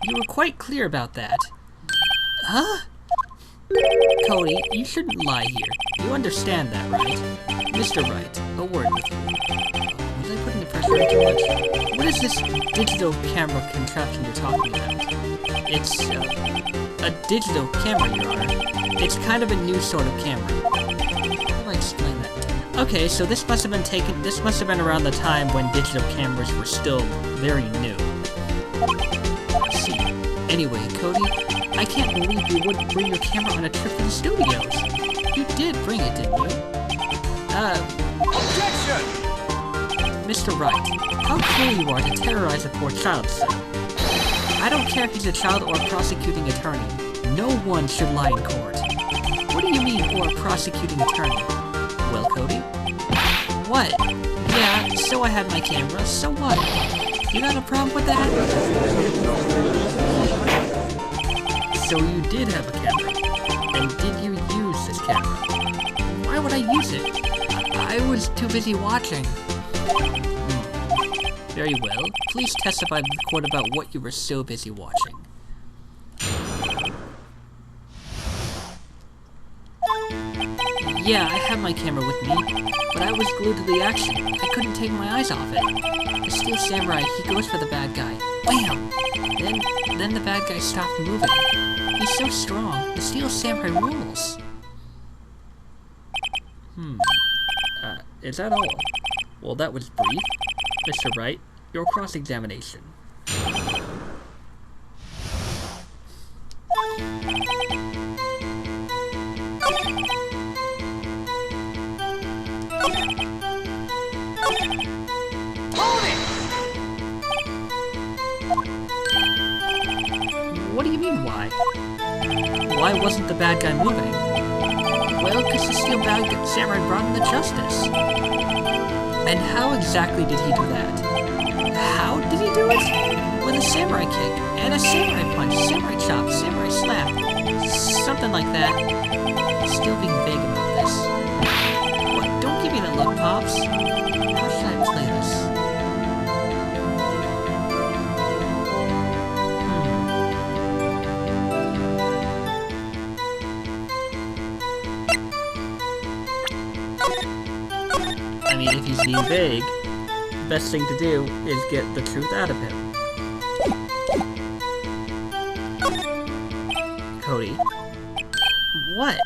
You were quite clear about that. Huh? Cody, you shouldn't lie here. You understand that, right? Mr. Wright, a word with you. Was I putting the pressure in too much? What is this digital camera contraption you're talking about? It's, a digital camera, Your Honor. It's kind of a new sort of camera. How do I explain that? Okay, so this must have been around the time when digital cameras were still very new. I see. Anyway, Cody, I can't believe you wouldn't bring your camera on a trip to the studios. You did bring it, didn't you? Objection! Mr. Wright, how cruel you are to terrorize a poor child, sir. I don't care if he's a child or a prosecuting attorney. No one should lie in court. What do you mean, or a prosecuting attorney? Well, Cody? What? Yeah, so I had my camera, so what? You got a problem with that? So you did have a camera. And did you use this camera? Why would I use it? I was too busy watching. Very well. Please testify to the court about what you were so busy watching. Yeah, I had my camera with me, but I was glued to the action. I couldn't take my eyes off it. The Steel Samurai, he goes for the bad guy. Wham! Then the bad guy stopped moving. He's so strong. The Steel Samurai rules. Is that all? Well, that was brief. Mr. Wright, your cross-examination. What do you mean, why? Why wasn't the bad guy moving? Well, because the Steel Samurai brought him to justice. And how exactly did he do that? How did he do it? With a samurai kick, and a samurai punch, samurai chop, samurai slap. Something like that. Still being vague about this. What, don't give me that look, Pops. How should I play this? I mean, if he's being vague, the best thing to do is get the truth out of him. Cody? What?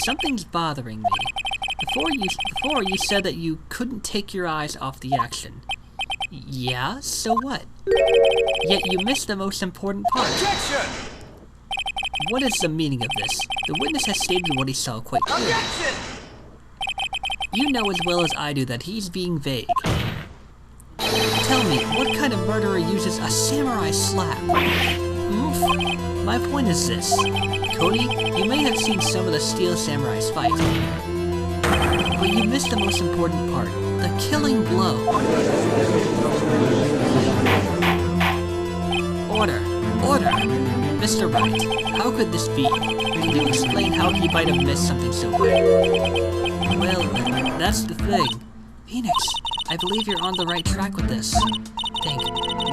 Something's bothering me. Before you said that you couldn't take your eyes off the action. Yeah, so what? Yet you missed the most important part. Objection! What is the meaning of this? The witness has stated what he saw quite clearly. Objection! You know as well as I do that he's being vague. Tell me, what kind of murderer uses a samurai slap? Oof. My point is this. Cody, you may have seen some of the Steel Samurais fight, but you missed the most important part, the killing blow. Order! Order! Mr. Wright, how could this be? Can you explain how he might have missed something so great? Well, that's the thing. Phoenix, I believe you're on the right track with this. Think,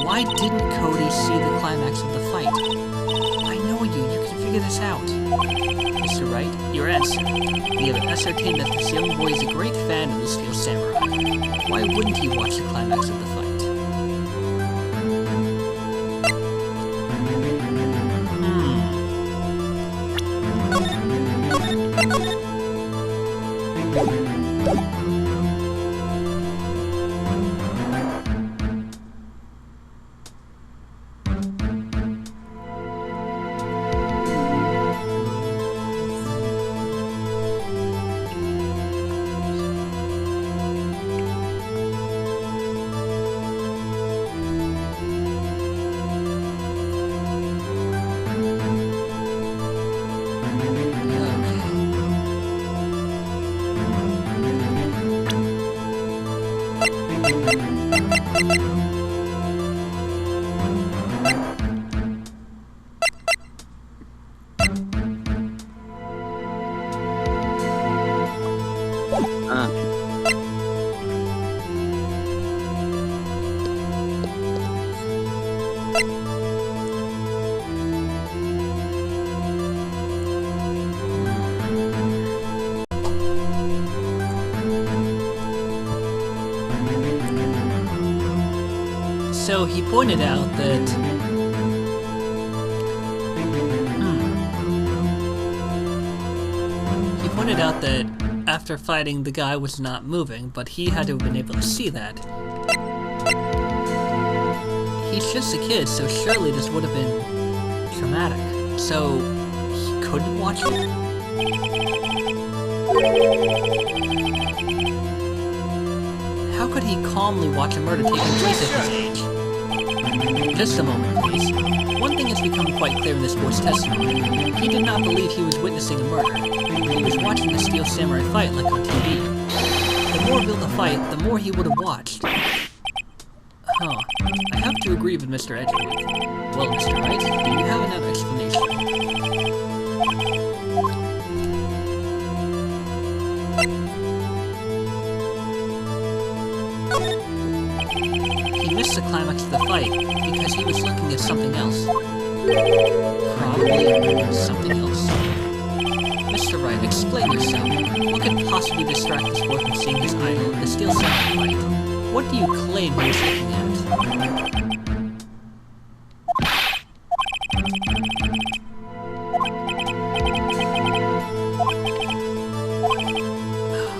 why didn't Cody see the climax of the fight? I know you can figure this out. Mr. Wright, your answer. We have ascertained that this young boy is a great fan of the Steel Samurai. Why wouldn't he watch the climax of the fight? So he pointed out that after fighting, the guy was not moving, but he had to have been able to see that. He's just a kid, so surely this would have been traumatic. So he couldn't watch it? How could he calmly watch a murder taking place at his age? Just a moment, please. One thing has become quite clear in this boy's testimony. He did not believe he was witnessing a murder. He was watching the Steel Samurai fight like on TV. The more real the fight, the more he would have watched. Huh. I have to agree with Mr. Edgeworth. Well, Mr. Wright, do you have another explanation? He missed the climax of the fight because he was looking at something else. Probably something else. Mr. Wright, explain yourself. What could possibly distract this boy from seeing his idol in the Steel Samurai fight? What do you claim he was looking at?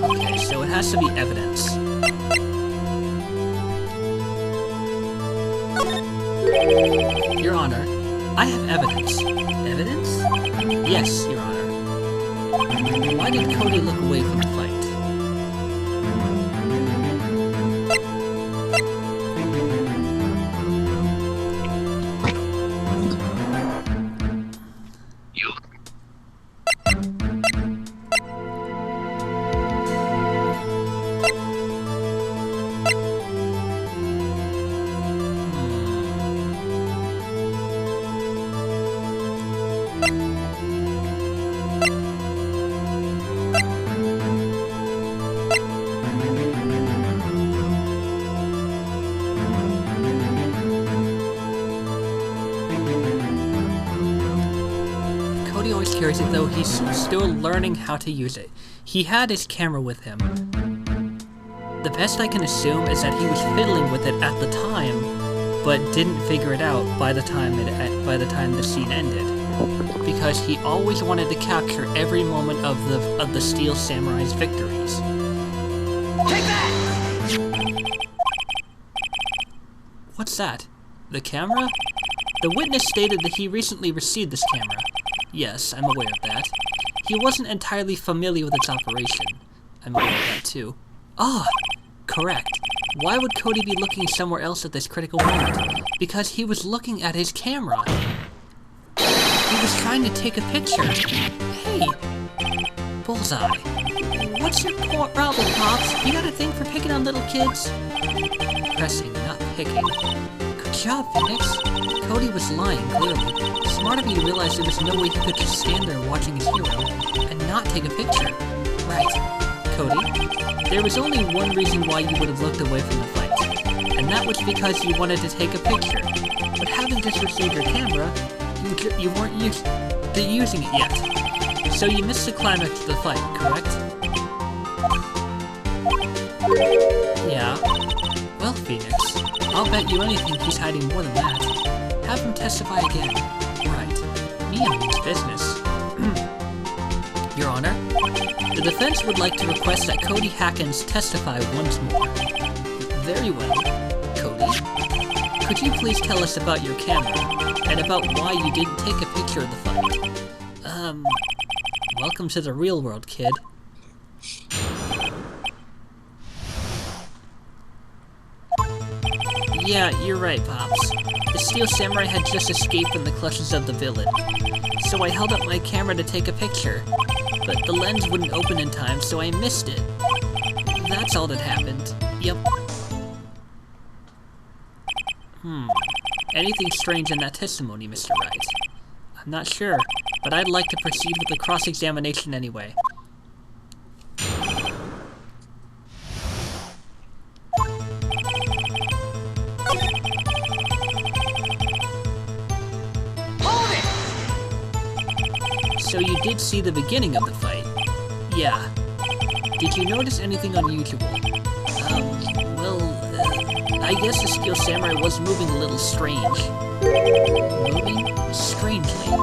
Okay, so it has to be evidence. Your Honor, I have evidence. Evidence? Yes, Your Honor. Why did Cody look away from the fight? Cody always carries it though he's still learning how to use it. He had his camera with him. The best I can assume is that he was fiddling with it at the time, but didn't figure it out by the time the scene ended. Because he always wanted to capture every moment of the Steel Samurai's victories. Take that! What's that? The camera? The witness stated that he recently received this camera. Yes, I'm aware of that. He wasn't entirely familiar with its operation. I'm aware of that too. Ah! Correct. Why would Cody be looking somewhere else at this critical moment? Because he was looking at his camera. He was trying to take a picture. Hey! Bullseye. What's your problem, Pops? You got a thing for picking on little kids? Pressing, not picking. Good job, Phoenix. Cody was lying, clearly. Smart of you to realize there was no way he could just stand there watching his hero and not take a picture. Right. Cody, there was only one reason why you would have looked away from the fight, and that was because you wanted to take a picture. But having just received your camera, you weren't using it yet. So you missed the climax of the fight, correct? Yeah. Well, Phoenix, I'll bet you anything he's hiding more than that. Have him testify again. Right. Me and his business. Your Honor, the defense would like to request that Cody Hackins testify once more. Very well. Cody, could you please tell us about your camera, and about why you didn't take a picture of the fight? Welcome to the real world, kid. Yeah, you're right, Pops. The Steel Samurai had just escaped from the clutches of the villain. So I held up my camera to take a picture, but the lens wouldn't open in time, so I missed it. That's all that happened. Yep. Anything strange in that testimony, Mr. Wright? I'm not sure, but I'd like to proceed with the cross-examination anyway. So you did see the beginning of the fight? Yeah. Did you notice anything unusual? I guess the Steel Samurai was moving a little strange. Moving strangely.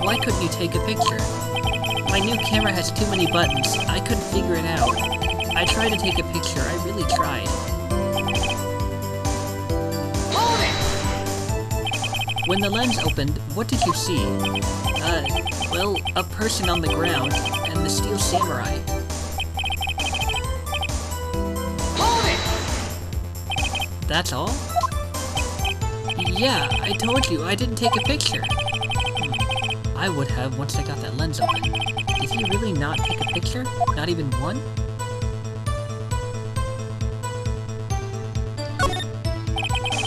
Why couldn't you take a picture? My new camera has too many buttons. I couldn't figure it out. I tried to take a picture. I really tried. When the lens opened, what did you see? Well, a person on the ground, and the Steel Samurai. Hold it! That's all? Yeah, I told you, I didn't take a picture. I would have once I got that lens open. Did he really not take a picture? Not even one?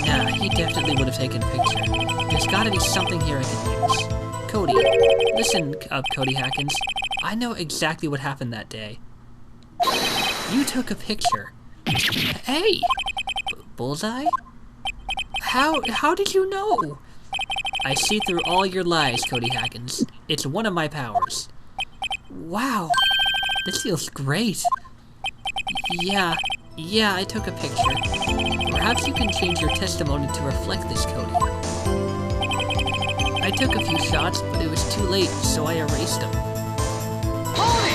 Nah, he definitely would have taken a picture. There's gotta be something here I can use. Cody, listen up, Cody Hackins. I know exactly what happened that day. You took a picture. Hey! Bullseye? How did you know? I see through all your lies, Cody Hackins. It's one of my powers. Wow, this feels great. Yeah, I took a picture. Perhaps you can change your testimony to reflect this, Cody. I took a few shots, but it was too late, so I erased them. Hold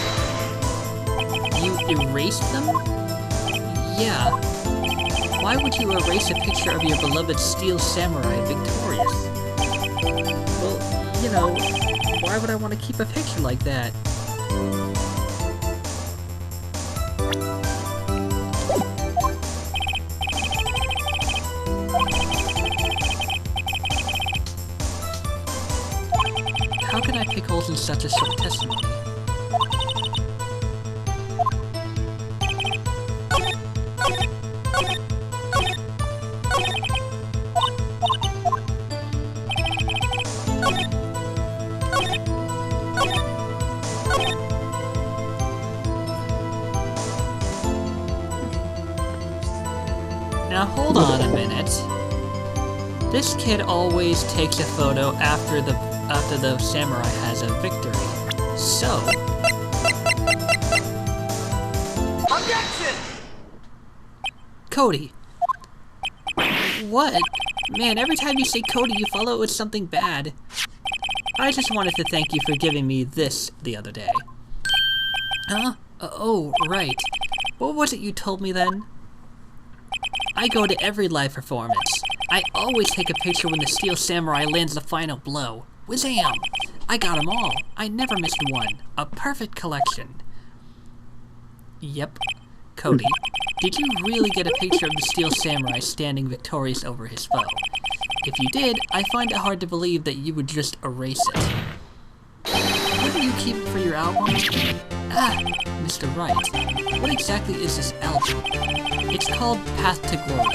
it! You erased them? Yeah. Why would you erase a picture of your beloved Steel Samurai victorious? Well, you know, why would I want to keep a picture like that? How can I pick holes in such a short testimony? Now hold on a minute. This kid always takes a photo after the samurai has a victory. So, Objection! Cody. What? Man, every time you say Cody, you follow it with something bad. I just wanted to thank you for giving me this the other day. Huh? Oh, right. What was it you told me then? I go to every live performance. I always take a picture when the Steel Samurai lands the final blow. Wazam! I got them all. I never missed one. A perfect collection. Yep. Cody, did you really get a picture of the Steel Samurai standing victorious over his foe? If you did, I find it hard to believe that you would just erase it. What do you keep for your album? Ah, Mr. Wright. What exactly is this album? It's called Path to Glory.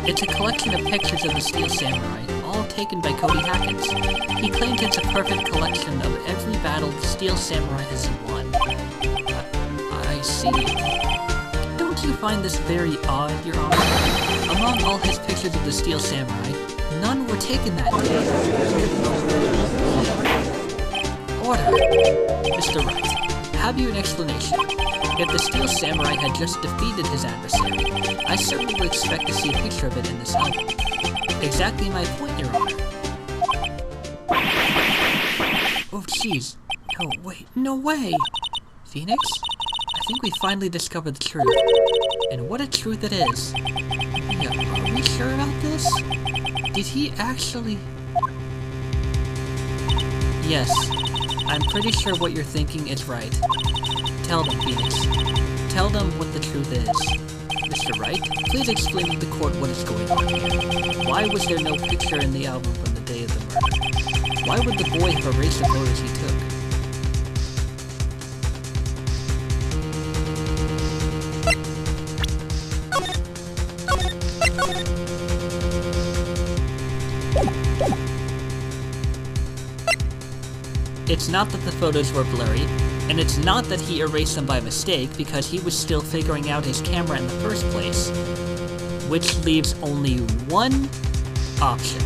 It's a collection of pictures of the Steel Samurai, all taken by Cody Hackins. He claims it's a perfect collection of every battle the Steel Samurai has won. I see. Don't you find this very odd, Your Honor? Among all his pictures of the Steel Samurai, none were taken that day. Order. Mr. Wright, have you an explanation? If the Steel Samurai had just defeated his adversary, I certainly would expect to see a picture of it in this album. Exactly my point, Your Honor. Oh, jeez. No, wait, no way! Phoenix? I think we finally discovered the truth. And what a truth it is. Yeah, are we sure about this? Did he actually... Yes, I'm pretty sure what you're thinking is right. Tell them, Phoenix. Tell them what the truth is. Mr. Wright, please explain to the court what is going on here. Why was there no picture in the album from the day of the murder? Why would the boy have erased the photos he took? It's not that the photos were blurry, and it's not that he erased them by mistake because he was still figuring out his camera in the first place. Which leaves only one option.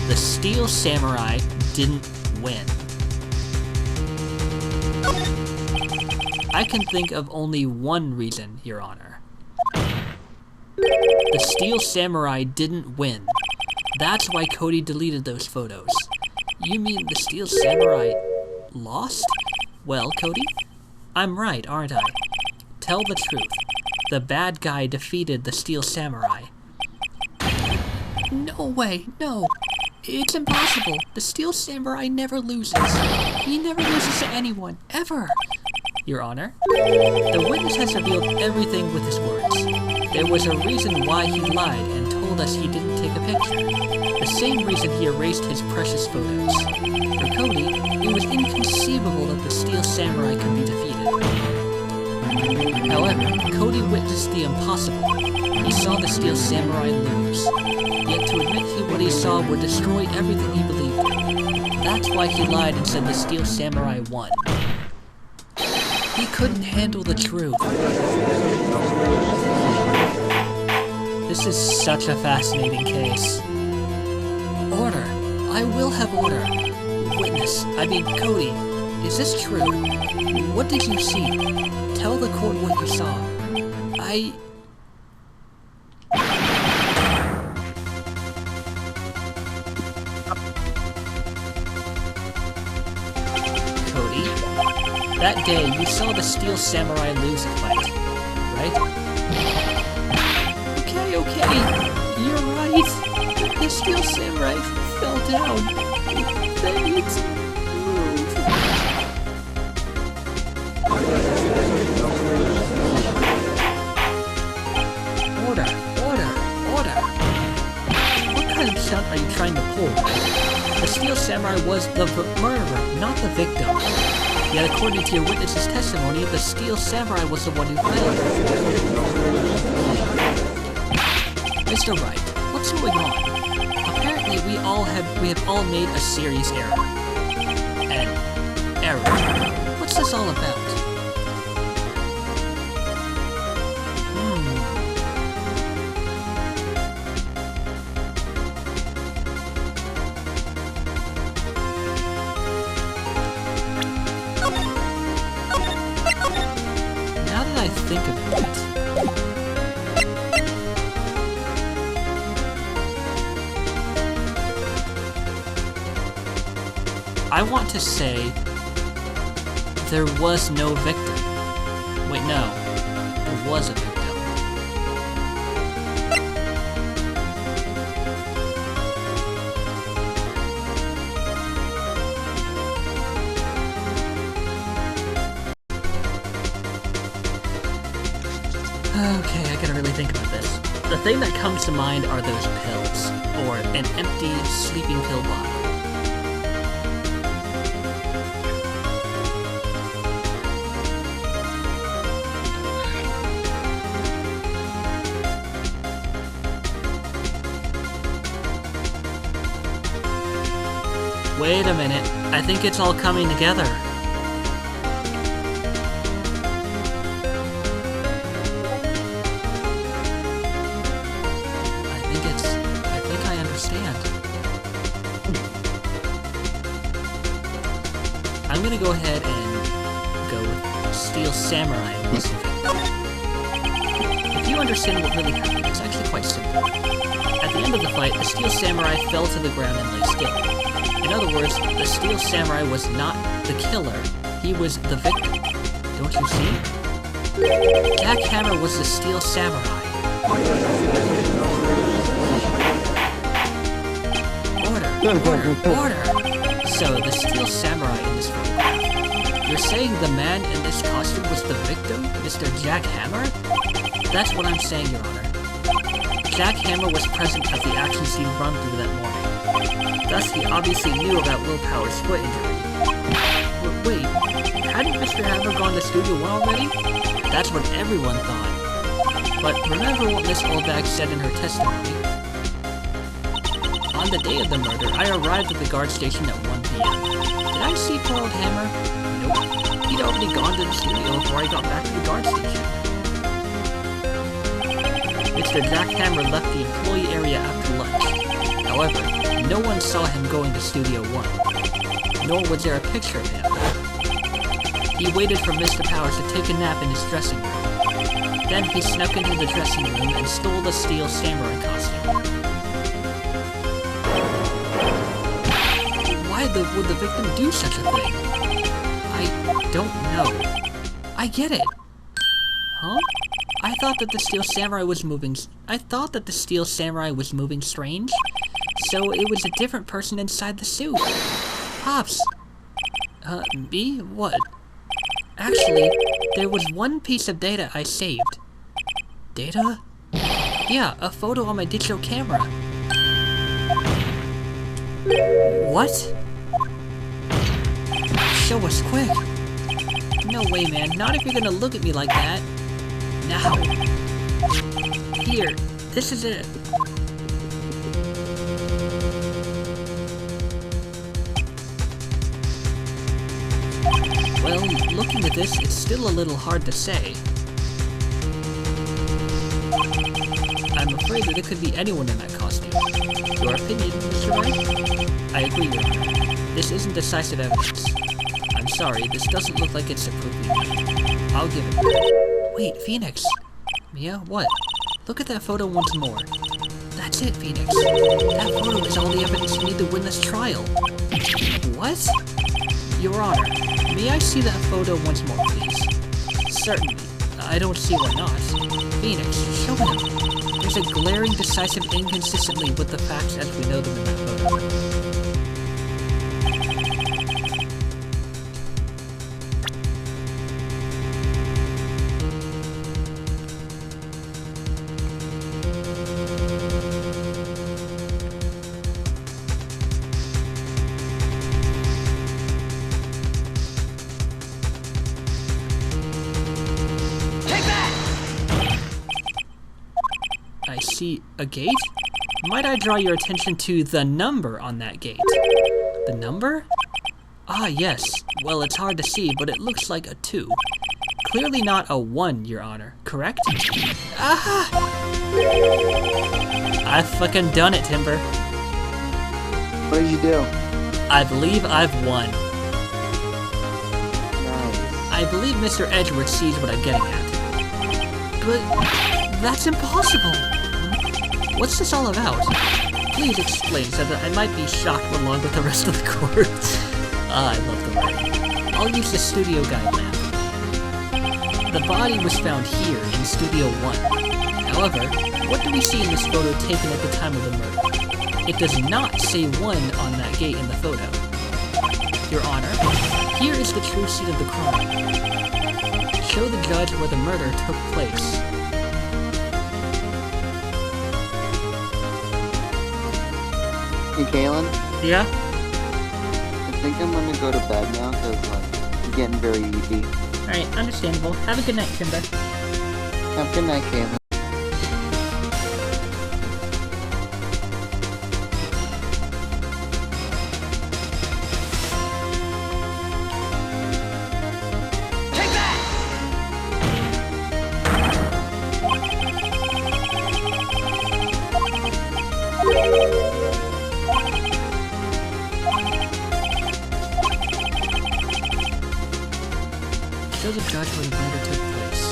The Steel Samurai didn't win. I can think of only one reason, Your Honor. The Steel Samurai didn't win. That's why Cody deleted those photos. You mean the Steel Samurai lost? Well, Cody, I'm right, aren't I? Tell the truth. The bad guy defeated the Steel Samurai. No way, no. It's impossible. The Steel Samurai never loses. He never loses to anyone, ever. Your Honor, the witness has revealed everything with his words. There was a reason why he lied and told us he didn't take a picture. The same reason he erased his precious photos. For Cody, it was inconceivable that the Steel Samurai could be defeated. However, Cody witnessed the impossible. He saw the Steel Samurai lose. Yet to admit what he saw would destroy everything he believed in. That's why he lied and said the Steel Samurai won. He couldn't handle the truth. This is such a fascinating case. Order. I will have order. Witness, Cody, is this true? What did you see? Tell the court what you saw. Cody, that day you saw the Steel Samurai lose a fight, right? Okay, you're right. The Steel Samurai fell down. Then it's moved. Order. What kind of stunt are you trying to pull? The Steel Samurai was the murderer, not the victim. Yet according to your witness's testimony, the Steel Samurai was the one who fell. Mr. Wright, what's going on? Apparently we have all made a serious error. An error? What's this all about? Now that I think about it, I want to say there was no victim. Wait, no. There was a victim. Okay, I gotta really think about this. The thing that comes to mind are those pills, or an empty sleeping pill bottle. Wait a minute, I think it's all coming together. I think I understand. I'm gonna go ahead and go with Steel Samurai and listen to it. If you understand what really happened, it's actually quite simple. At the end of the fight, the Steel Samurai fell to the ground and lay still. In other words, the Steel Samurai was not the killer, he was the victim. Don't you see? Jack Hammer was the Steel Samurai. Order! So, the Steel Samurai in this photograph. You're saying the man in this costume was the victim, Mr. Jack Hammer? That's what I'm saying, Your Honor. Jack Hammer was present at the action scene run through that morning. Thus, he obviously knew about Willpower's foot injury. Wait, hadn't Mr. Hammer gone to Studio 1 already? That's what everyone thought. But remember what Miss Oldbag said in her testimony. On the day of the murder, I arrived at the guard station at 1 p.m. Did I see poor old Hammer? Nope. He'd already gone to the studio before I got back to the guard station. Mr. Jack Hammer left the employee area after lunch. However, no one saw him going to Studio 1, nor was there a picture of him. He waited for Mr. Powers to take a nap in his dressing room. Then he snuck into the dressing room and stole the Steel Samurai costume. Why would the victim do such a thing? I don't know. I get it. Huh? I thought that the Steel Samurai was moving strange. So it was a different person inside the suit. Pops. Me? What? Actually, there was one piece of data I saved. Data? Yeah, a photo on my digital camera. What? Show us quick. No way, man. Not if you're gonna look at me like that. Now. Here. This is it. Well, looking at this, it's still a little hard to say. I'm afraid that it could be anyone in that costume. Your opinion, Mr. Wright? I agree, Your Honor. This isn't decisive evidence. I'm sorry, this doesn't look like it's appropriate. I'll give it. Wait, Phoenix. Mia, what? Look at that photo once more. That's it, Phoenix. That photo is all the evidence you need to win this trial. What? Your Honor, may I see that photo once more, please? Certainly. I don't see why not. Phoenix, show him. There's a glaring, decisive inconsistency with the facts as we know them in that photo. I see a gate? Might I draw your attention to the number on that gate? The number? Ah, yes. Well, it's hard to see, but it looks like a 2. Clearly not a 1, Your Honor, correct? Ah! I fucking done it, Timber. What did you do? I believe I've won. Nice. I believe Mr. Edgeworth sees what I'm getting at. But that's impossible. What's this all about? Please explain so that I might be shocked along with the rest of the court. I love the writing. I'll use the studio guide lamp. The body was found here in Studio 1. However, what do we see in this photo taken at the time of the murder? It does not say 1 on that gate in the photo. Your Honor, here is the true scene of the crime. Show the judge where the murder took place. Hey, Kaylin? Yeah? I think I'm gonna go to bed now because I'm getting very easy. Alright, understandable. Have a good night, Timber. Have a good night, Kaylin. Take that! Show the judge where the murder took place.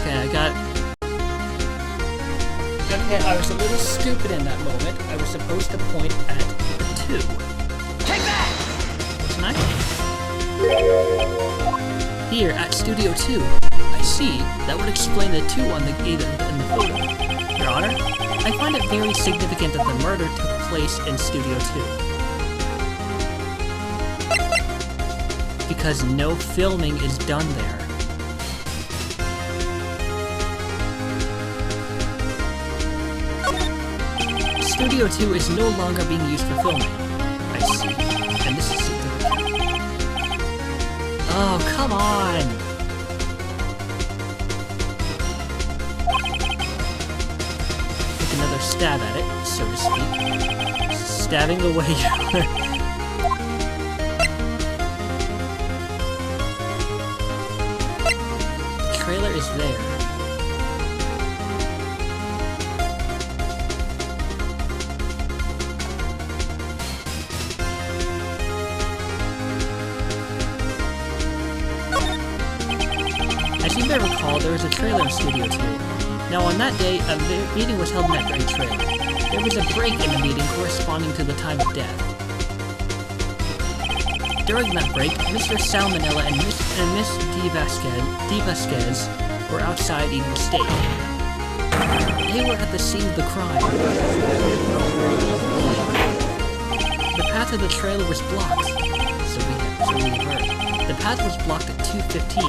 Okay, I got it. Okay, I was a little stupid in that moment. I was supposed to point at the 2. Take that! Wasn't I? Here, at Studio 2. I see. That would explain the 2 on the gate in the photo. Your Honor? I find it very significant that the murder took place in Studio 2. Because no filming is done there. Studio 2 is no longer being used for filming. I see. And this is significant. Oh, come on! Another stab at it, so to speak. Stabbing away. The trailer is there. I seem to recall there was a trailer in Studio 2. Now on that day, a meeting was held in that very trailer. There was a break in the meeting corresponding to the time of death. During that break, Mr. Salmonella and Miss D. Vasquez were outside eating steak. They were at the scene of the crime. The path to the trailer was blocked, so we heard. The path was blocked at 2:15.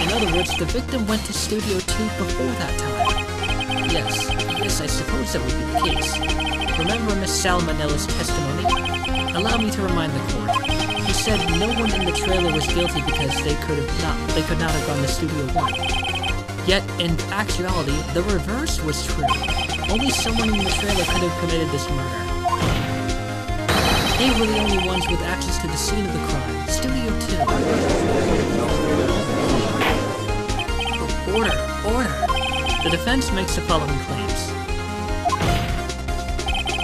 In other words, the victim went to Studio 2 before that time. Yes, I suppose that would be the case. Remember Miss Salmonella's testimony? Allow me to remind the court. He said no one in the trailer was guilty because they could not have gone to Studio 1. Yet, in actuality, the reverse was true. Only someone in the trailer could have committed this murder. They were the only ones with access to the scene of the crime, Studio 2. Order! The defense makes the following claims.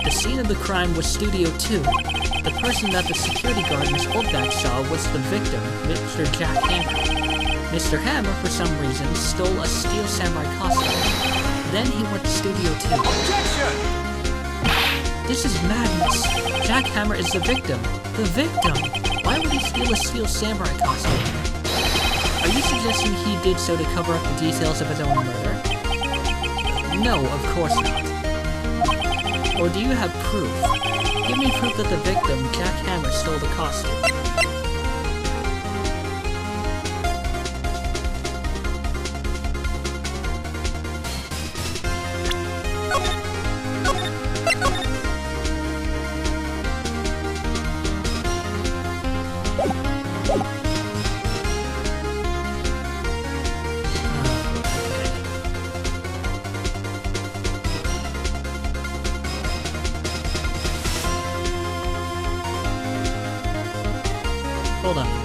The scene of the crime was Studio 2. The person that the security guard Miss Oldback saw was the victim, Mr. Jack Hammer. Mr. Hammer, for some reason, stole a steel samurai costume. Then he went to Studio 2. Objection! This is madness. Jack Hammer is the victim. The victim! Why would he steal a steel samurai costume? Are you suggesting he did so to cover up the details of his own murder? No, of course not. Or do you have proof? Give me proof that the victim, Jack Hammer, stole the costume. Hold on a minute.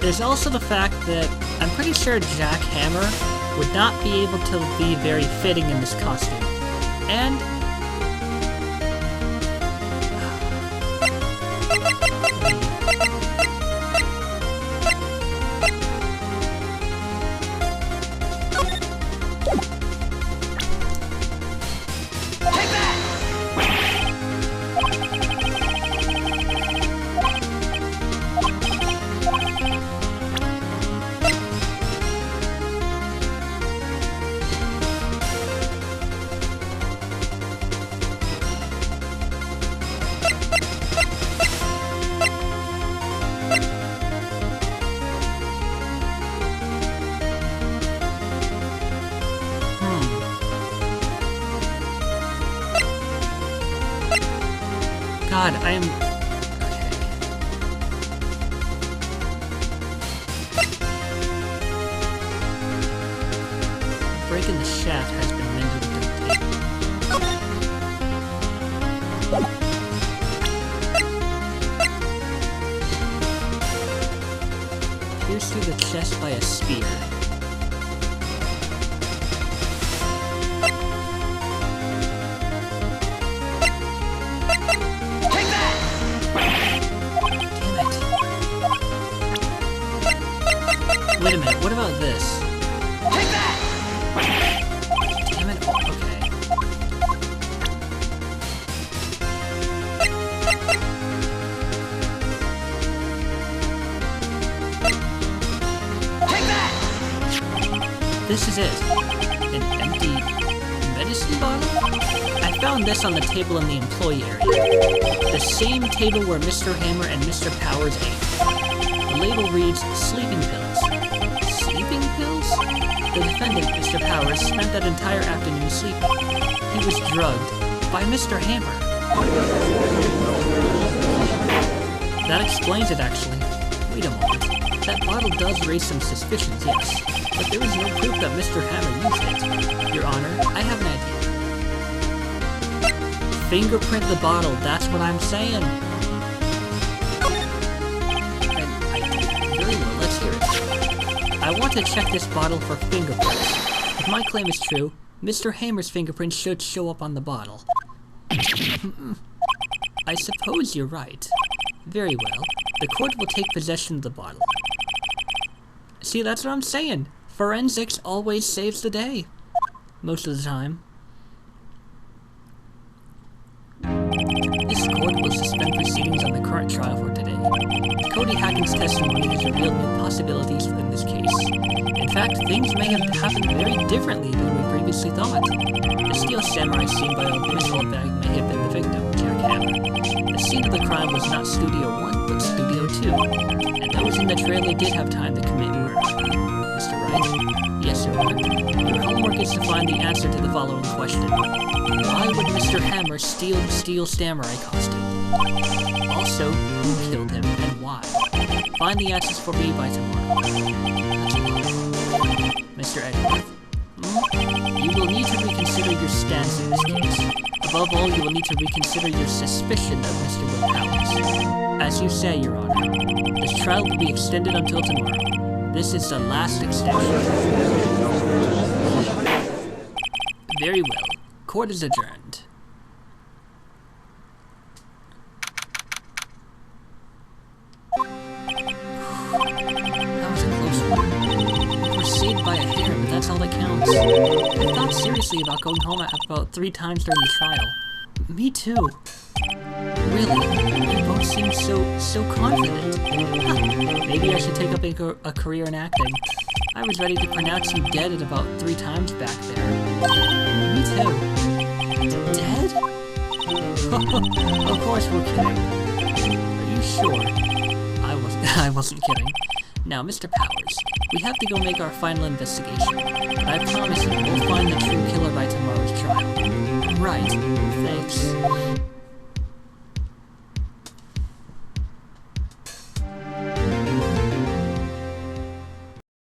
There's also the fact that I'm pretty sure Jack Hammer would not be able to be very fitting in this costume. And God, I am... Okay. The break in the shaft has been mended with tape. Pierced through the chest by a spear. Wait a minute, what about this? Take that! Damn it, oh, okay. Take that! This is it. An empty medicine bottle? I found this on the table in the employee area. The same table where Mr. Hammer and Mr. Powers ate. The label reads, sleeping pills. Sleeping pills? The defendant, Mr. Powers, spent that entire afternoon sleeping. He was drugged by Mr. Hammer. That explains it, actually. Wait a moment. That bottle does raise some suspicions, yes. But there is no proof that Mr. Hammer used it. Your Honor, I have an idea. Fingerprint the bottle, that's what I'm saying. I want to check this bottle for fingerprints. If my claim is true, Mr. Hammer's fingerprints should show up on the bottle. I suppose you're right. Very well. The court will take possession of the bottle. See, that's what I'm saying. Forensics always saves the day. Most of the time. This court will suspend proceedings on the current trial for today. Cody Hacken's testimony has revealed new possibilities within this case. In fact, things may have happened very differently than we previously thought. The steel samurai seen by Miss Oldbag may have been the victim, Jack Hammer. The scene of the crime was not Studio 1, but Studio 2, and those in the trailer did have time to commit murder. Mr. Wright? Yes, Your Honor. Your homework is to find the answer to the following question. Why would Mr. Hammer steal the steel samurai costume? Also, who killed him and why? Find the answers for me by tomorrow. That's all. Mr. Edgeworth? You will need to reconsider your stance in this case. Above all, you will need to reconsider your suspicion of Mr. Will Powers. As you say, Your Honor, this trial will be extended until tomorrow. This is the last extension. Very well. Court is adjourned. That was a close one. We're saved by a hair, but that's all that counts. I thought seriously about going home about 3 times during the trial. Me too. Really? You both seem so confident. Maybe I should take up a career in acting. I was ready to pronounce you dead at about 3 times back there. Me too. Dead? Of course we're kidding. Are you sure? I wasn't kidding. Now, Mr. Powers, we have to go make our final investigation. But I promise you, we'll find the true killer by tomorrow's trial. Right.